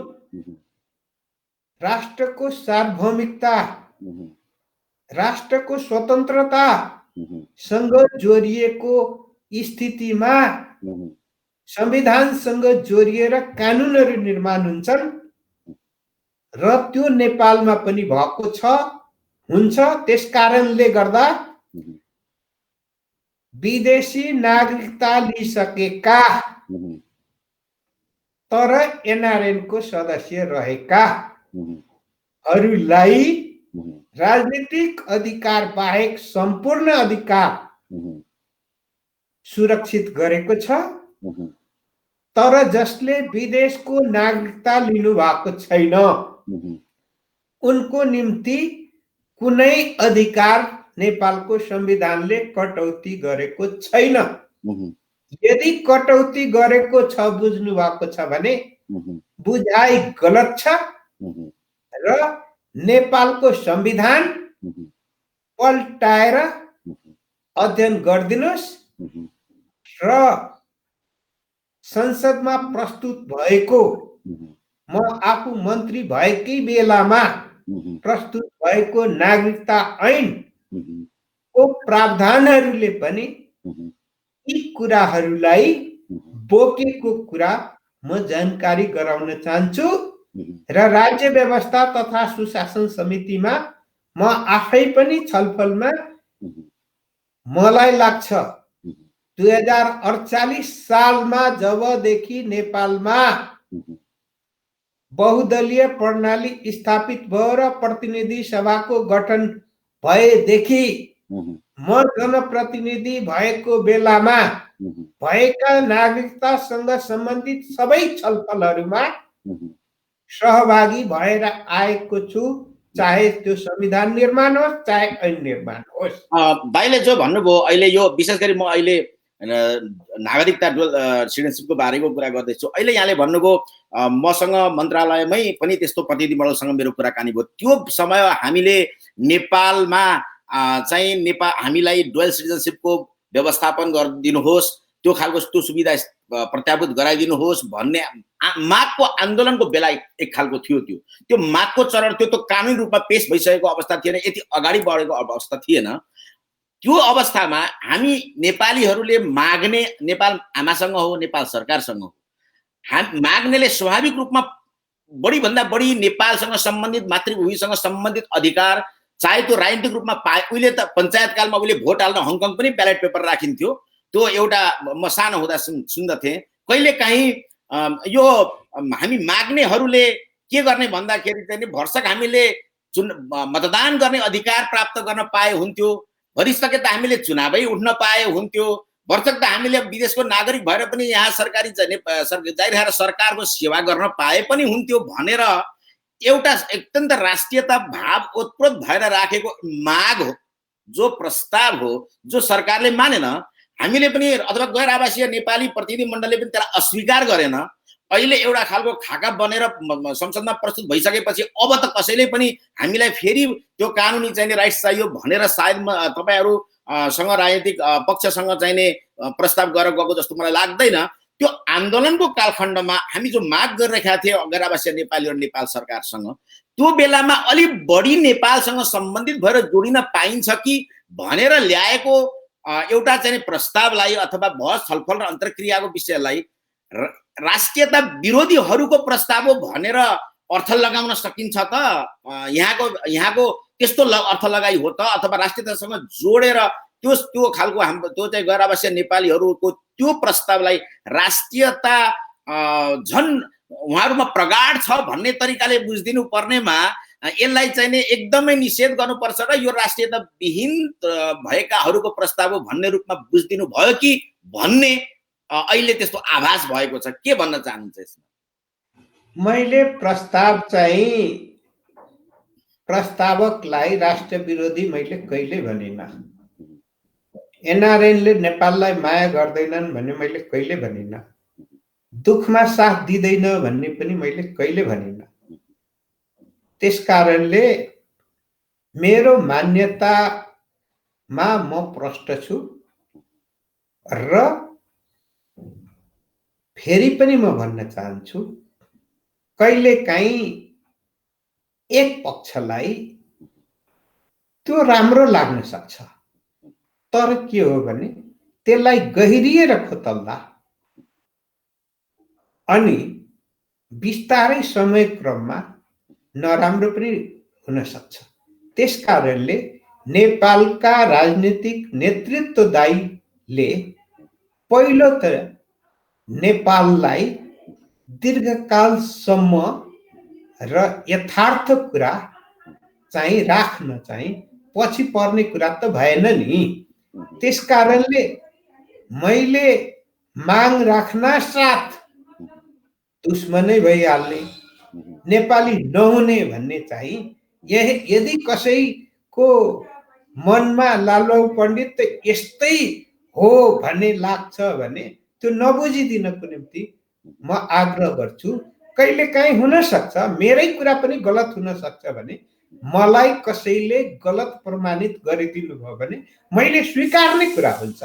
राष्ट्रको सार्वभौमिकता, राष्ट्रको स्वतन्त्रता सँग जोडिएको स्थितिमा संविधानसँग जोडिएर कानुनहरू निर्माण हुन्छन् र त्यो नेपालमा पनि भएको छ, हुन्छ। त्यसकारणले गर्दा विदेशी नागरिकता लिइसकेका तर एनआरएन को सदस्य रहेका हरूलाई राजनीतिक अधिकार बाहेक सम्पूर्ण अधिकार सुरक्षित गरेको छ। तर जसले विदेशको नागरिकता लिनु भएको छैन उनको निम्ति कुनै अधिकार नेपालको संविधानले कटौती गरेको छैन। यदि कटौती गरेको छ बुझ्नु भएको छ भने बुझाइ गलत छ र नेपालको संविधान पल्टाएर अध्ययन गरिदिनुहोस् र संसदमा प्रस्तुत भएको म आफू मन्त्री भएकै बेलामा प्रस्तुत भएको नागरिकता ऐनको प्रावधानहरूले पनि यी कुराहरूलाई बोकेको कुरा म जानकारी गराउन चाहन्छु र राज्य व्यवस्था तथा सुशासन समितिमा म आफै पनि छलफलमा मलाई लाग्छ 2048 सालमा जबदेखि नेपालमा बहुदलीय प्रणाली स्थापित भयो र प्रतिनिधि सभाको गठन भएदेखि म जनप्रतिनिधि भएको बेलामा भएका नागरिकतासँग सम्बन्धित सबै छलफलहरूमा सहभागी भएर आएको छु, चाहे त्यो संविधान निर्माण होस् चाहे ऐन निर्माण होस्। भाइले जो भन्नुभयो अहिले यो विशेष गरी म अहिले नागरिकता डुअल सिटिजनशिपको बारेको कुरा गर्दैछु। अहिले यहाँले भन्नुभयो मसँग मन्त्रालयमै पनि त्यस्तो प्रतिनिधिमण्डलसँग मेरो कुराकानी भयो। त्यो समय हामीले नेपालमा चाहिँ हामीलाई डुअल सिटिजनशिपको व्यवस्थापन गरिदिनुहोस्, त्यो खालको त्यो सुविधा प्रत्याभूत गराइदिनुहोस् भन्ने मागको आन्दोलनको बेला एक खालको थियो। त्यो मागको चरण त्यो कानुनी रूपमा पेश भइसकेको अवस्था थिएन, यति अगाडि बढेको अवस्था थिएन। त्यो अवस्थामा हामी नेपालीहरूले माग्ने नेपाल आमासँग हो, नेपाल सरकारसँग हो। माग्नेले स्वाभाविक रूपमा बढीभन्दा बढी नेपालसँग सम्बन्धित मातृभूमिसँग सम्बन्धित अधिकार, चाहे त्यो राजनीतिक रूपमा पाए। उहिले त पञ्चायत कालमा उहिले भोट हाल्न हङकङ पनि ब्यालेट पेपर राखिन्थ्यो। त्यो एउटा म सानो हुँदा सुन्दथे। कहिले काहीँ यो हामी माग्नेहरूले के गर्ने भन्दाखेरि चाहिँ भरसक हामीले मतदान गर्ने अधिकार प्राप्त गर्न पाए हुन्थ्यो। भरिसके त हामीले चुनावै उठ्न पाए हुन्थ्यो। भरसक त हामीले विदेशको नागरिक भएर पनि यहाँ सरकारी जागिर खाएर सरकारको सेवा गर्न पाए पनि हुन्थ्यो भनेर एउटा अत्यन्त राष्ट्रियता भाव ओतप्रोत भएर राखेको माग हो, जो प्रस्ताव हो, जो सरकारले मानेन। हामीले पनि अथवा गैर आवासीय नेपाली प्रतिनिधिमण्डलले पनि त्यसलाई अस्वीकार गरेन। अहिले एउटा खालको खाका बनेर संसदमा प्रस्तुत भइसकेपछि अब त कसैले पनि हामीलाई फेरि त्यो कानुनी चाहिने राइट्स चाहियो भनेर सायद तपाईहरुसँग राजनीतिक पक्षसँग चाहिने प्रस्ताव गरेर गएको जस्तो मलाई लाग्दैन। त्यो आन्दोलनको कालखण्डमा हामी जो माग गरिरहेका थिए गैर आवासीय नेपालीहरु नेपाल सरकारसँग, त्यो बेलामा अलि बढी नेपालसँग सम्बन्धित भएर जोडिन पाइन्छ कि भनेर ल्याएको एउटा चाहिँ प्रस्तावलाई अथवा बहस छलफल र अन्तर्क्रियाको विषयलाई राष्ट्रियता विरोधीहरूको प्रस्ताव हो भनेर अर्थ लगाउन सकिन्छ त? यहाँको त्यस्तो अर्थ लगाई हो त? अथवा राष्ट्रियतासँग जोडेर त्यो खालको हाम्रो त्यो चाहिँ गैर आवासीय नेपालीहरूको त्यो प्रस्तावलाई राष्ट्रियता झन् उहाँहरुमा प्रगाढ छ भन्ने तरिकाले बुझिदिनु पर्नेमा यसलाई चाहिँ एकदमै निषेध गर्नुपर्छ र यो राष्ट्रियता विहीन भएकाहरूको प्रस्ताव हो भन्ने रूपमा बुझिदिनु भयो कि भन्ने अहिले त्यस्तो आभास भएको छ। के भन्न चाहनुहुन्छ यसमा? मैले प्रस्तावकलाई राष्ट्र विरोधी मैले कहिले भनिन। एनआरएनले नेपाललाई माया गर्दैनन् भन्ने मैले कहिले भनिन। दुखमा साथ दिदैन भन्ने पनि मैले कहिले भनिन। त्यसकारणले मेरो मान्यतामा म प्रष्ट छु र फेरि पनि म भन्न चाहन्छु, कहिलेकाहीँ एक पक्षलाई त्यो राम्रो लाग्न सक्छ, तर के हो भने त्यसलाई गहिरिएर खोतल्दा अनि बिस्तारै समय क्रममा नराम्रो पनि हुन सक्छ। त्यसकारणले नेपालका राजनीतिक नेतृत्वदायीले पहिलो त नेपाललाई दीर्घकालसम्म र यथार्थ कुरा चाहिँ राख्न चाहिँ पछि पर्ने कुरा त भएन नि। त्यसकारणले मैले माग राख्न साथ दुश्मनै भइहाल्ने, नेपाली नहुने भन्ने चाहिँ यदि कसैको मनमा लालबाबु पण्डित त यस्तै हो भन्ने लाग्छ भने त्यो नबुझिदिनको निम्ति म आग्रह गर्छु। कहिलेकाहीँ हुन सक्छ मेरै कुरा पनि गलत हुन सक्छ भने मलाई कसैले गलत प्रमाणित गरिदिनु भयो भने मैले स्वीकार्ने कुरा हुन्छ,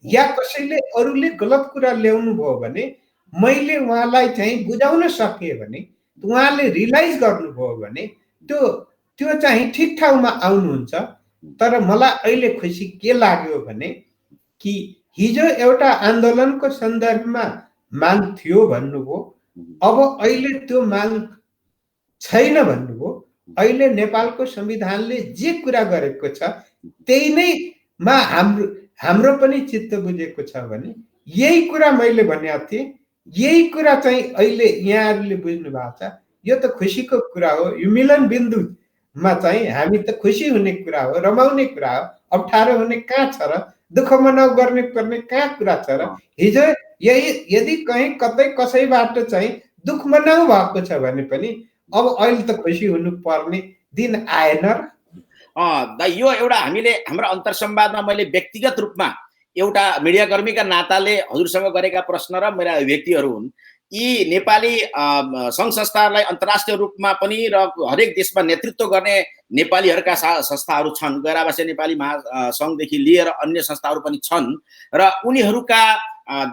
या कसैले अरूले गलत कुरा ल्याउनु भयो भने मैले उहाँलाई चाहिँ बुझाउन सके भने, उहाँले रियलाइज गर्नुभयो भने त्यो त्यो चाहिँ ठिक ठाउँमा आउनुहुन्छ। तर मलाई अहिले खुसी के लाग्यो भने कि हिजो एउटा आन्दोलनको सन्दर्भमा माग थियो भन्नुभयो, अब अहिले त्यो माग छैन भन्नुभयो। अहिले नेपालको संविधानले जे कुरा गरेको छ त्यही नै मा हाम्रो पनि चित्त बुझेको छ भने यही कुरा मैले भनेको थिएँ, यही कुरा चाहिँ अहिले यहाँहरूले बुझ्नु भएको छ। यो त खुसीको कुरा हो। यो मिलन बिन्दुमा चाहिँ हामी त खुसी हुने कुरा हो, रमाउने कुरा हो। अप्ठ्यारो हुने कहाँ छ र, दुःख मनाउ गर्ने पर्ने कहाँ कुरा छ र। हिजो यदि कहीँ कतै कसैबाट चाहिँ दुःख मनाउ भएको छ भने पनि अब अहिले त खुसी हुनु पर्ने दिन आएन र। यो एउटा हामीले हाम्रो अन्तर्संवादमा मैले व्यक्तिगत रूपमा एउटा मिडियाकर्मीका नाताले हजुरसँग गरेका प्रश्न र मेरा अभिव्यक्तिहरू हुन्। यी नेपाली सङ्घ संस्थाहरूलाई अन्तर्राष्ट्रिय रूपमा पनि र हरेक देशमा नेतृत्व गर्ने नेपालीहरूका संस्थाहरू छन्। गैर आवासीय नेपाली महासङ्घदेखि लिएर अन्य संस्थाहरू पनि छन् र उनीहरूका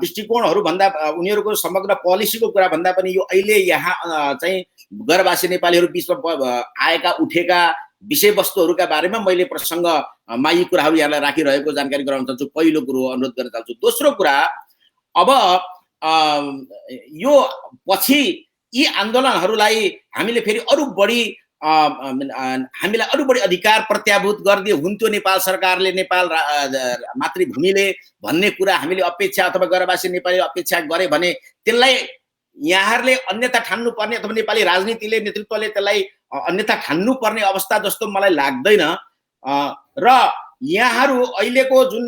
दृष्टिकोणहरू भन्दा, उनीहरूको समग्र पोलिसीको कुरा भन्दा पनि यो अहिले यहाँ चाहिँ गैर आवासीय नेपालीहरू बिचमा आएका उठेका विषयवस्तुहरूका बारेमा मैले प्रसङ्गमा यी कुराहरू यहाँलाई राखिरहेको जानकारी गराउन चाहन्छु। पहिलो कुरो अनुरोध गर्न चाहन्छु। दोस्रो कुरा, अब यो पछि यी आन्दोलनहरूलाई हामीले फेरि अरू बढी हामीलाई अरू बढी अधिकार प्रत्याभूत गरिदिए हुन्थ्यो नेपाल सरकारले, नेपाल मातृभूमिले भन्ने कुरा हामीले अपेक्षा अथवा गैर आवासीय नेपाली अपेक्षा गरे भने त्यसलाई यहाँहरूले अन्यथा ठान्नु पर्ने अथवा नेपाली राजनीतिले, नेतृत्वले त्यसलाई अन्यथा ठान्नु पर्ने अवस्था जस्तो मलाई लाग्दैन। र यहाँहरू अहिलेको जुन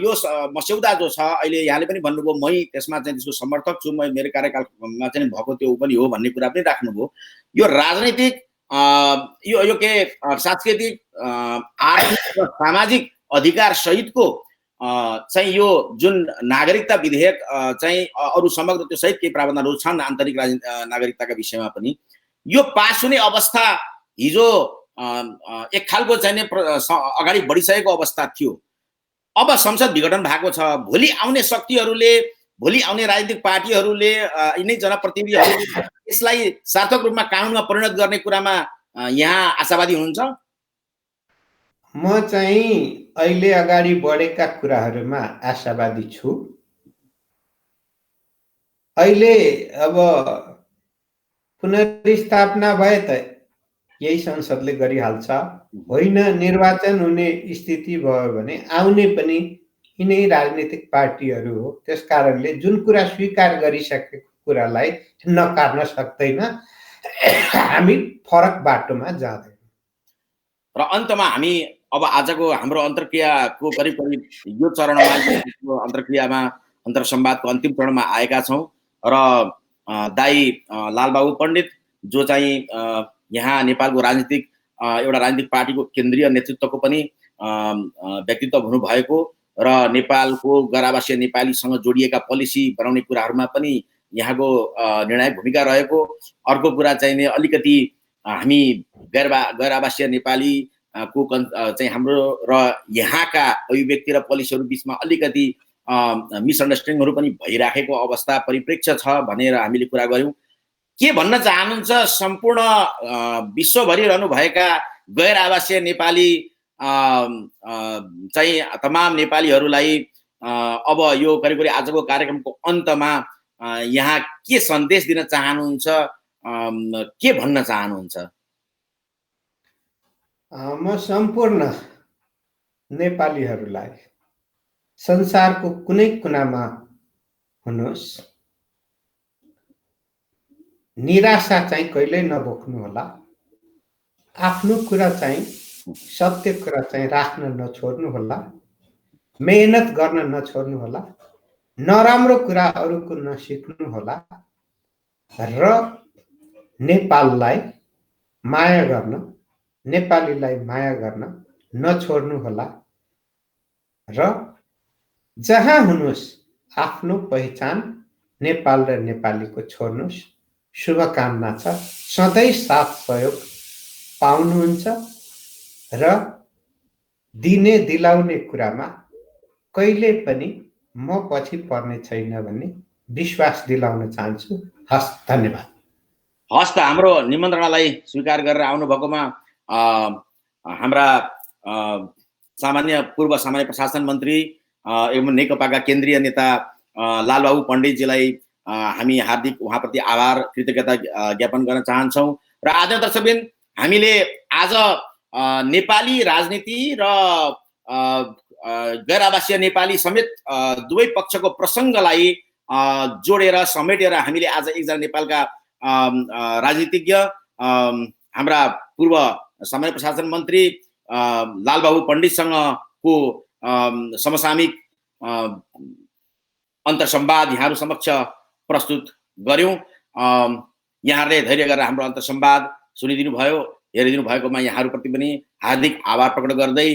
यो मस्यौदा जो छ, अहिले यहाँले पनि भन्नुभयो, मै त्यसमा चाहिँ त्यसको समर्थक छु, मेरो कार्यकालमा चाहिँ भएको त्यो पनि हो भन्ने कुरा पनि राख्नुभयो। यो राजनीतिक यो के सांस्कृतिक, आर्थिक र सामाजिक अधिकार सहितको चाहिँ यो जुन नागरिकता विधेयक चाहिँ अरू समग्र त्यो सहित केही प्रावधानहरू छन् आन्तरिक नागरिकताका विषयमा पनि, यो पास हुने अवस्था हिजो एक खालको चाहिँ अगाडि बढिसकेको अवस्था थियो। अब संसद विघटन भएको छ। भोलि आउने शक्तिहरूले, भोलि आउने राजनीतिक पार्टीहरूले, यिनै जनप्रतिनिधिहरूले यसलाई सार्थक रूपमा कानुनमा परिणत गर्ने कुरामा यहाँ आशावादी हुनुहुन्छ? म चाहिँ अहिले अगाडि बढेका कुराहरूमा आशावादी छु। अहिले अब पुनर्स्थापना भए त यही संसदले गरिहाल्छ, होइन निर्वाचन हुने स्थिति भयो भने आउने पनि यिनै राजनीतिक पार्टीहरू हो। त्यस कारणले जुन कुरा स्वीकार गरिसकेको कुरालाई नकार्न सक्दैन। हामी फरक बाटोमा जाँदैनौँ। र अन्तमा हामी अब आजको हाम्रो अन्तर्क्रियाको करिब करिब यो चरणमा, अन्तर्क्रियामा अन्तर्संवादको अन्तिम चरणमा आएका छौँ र दाई लालबाबु पण्डित जो चाहिँ यहाँ नेपालको राजनीतिक एउटा राजनीतिक पार्टीको केन्द्रीय नेतृत्वको पनि व्यक्तित्व हुनुभएको र नेपालको गैर आवासीय नेपालीसँग जोडिएका पोलिसी बनाउने कुराहरूमा पनि यहाँको निर्णायक भूमिका रहेको। अर्को कुरा चाहिँ अलिकति हामी गैर आवासीय नेपाली को चाहिँ हाम्रो र यहाँका अभिव्यक्ति र पोलिसीहरू बिचमा अलिकति मिसअन्डरस्ट्यान्डिङहरू पनि भइराखेको अवस्था परिप्रेक्ष्य छ भनेर हामीले कुरा गऱ्यौँ। के भन्न चाहनुहुन्छ सम्पूर्ण विश्वभरि रहनुभएका गैर आवासीय नेपाली चाहिँ तमाम नेपालीहरूलाई अब यो करिब करिब आजको कार्यक्रमको अन्तमा यहाँ के सन्देश दिन चाहनुहुन्छ, के भन्न चाहनुहुन्छ? म सम्पूर्ण नेपालीहरूलाई संसारको कुनै कुनामा हुनुहोस्, निराशा चाहिँ कहिल्यै नबोक्नु होला। आफ्नो कुरा चाहिँ, सत्य कुरा चाहिँ राख्न नछोड्नु होला। मेहनत गर्न नछोड्नु होला। नराम्रो कुरा अरूको नसिक्नु होला र नेपाललाई माया गर्न, नेपालीलाई माया गर्न नछोड्नु होला र जहाँ हुनुहोस् आफ्नो पहिचान नेपाल र नेपालीको छोड्नुहोस्। शुभकामना छ। सधैँ साथ सहयोग पाउनुहुन्छ र दिने दिलाउने कुरामा कहिले पनि म पछि पर्ने छैन भन्ने विश्वास दिलाउन चाहन्छु। हस्, धन्यवाद। हस् त, हाम्रो निमन्त्रणालाई स्वीकार गरेर आउनुभएकोमा हाम्रा पूर्व सामान्य प्रशासन मन्त्री एवं नेकपाका केन्द्रीय नेता लालबाबु पण्डितजीलाई हामी हार्दिक उहाँप्रति आभार कृतज्ञता ज्ञापन गर्न चाहन्छौँ। र आदरणीय दर्शकबिन, हामीले आज नेपाली राजनीति र गैर आवासीय नेपाली समेत दुवै पक्षको प्रसङ्गलाई जोडेर समेटेर हामीले आज एकजना नेपालका राजनीतिज्ञ हाम्रा पूर्व सामान्य प्रशासन मन्त्री लालबाबु पण्डितसँगको समसामयिक अन्तर्संवाद यहाँहरू समक्ष प्रस्तुत गर्यौं। यहाँहरूले धैर्य गरेर हाम्रो अन्तर्संवाद सुनिदिनु भयो, हेरिदिनु भएकोमा यहाँहरूप्रति पनि हार्दिक आभार प्रकट गर्दै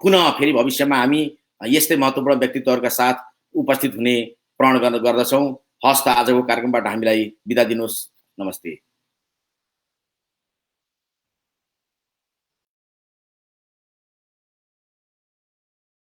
पुनः फेरि भविष्यमा हामी यस्तै महत्त्वपूर्ण व्यक्तित्वहरूका साथ उपस्थित हुने प्रण गर्दछौँ। हस्त, आजको कार्यक्रमबाट हामीलाई बिदा दिनुहोस्। नमस्ते।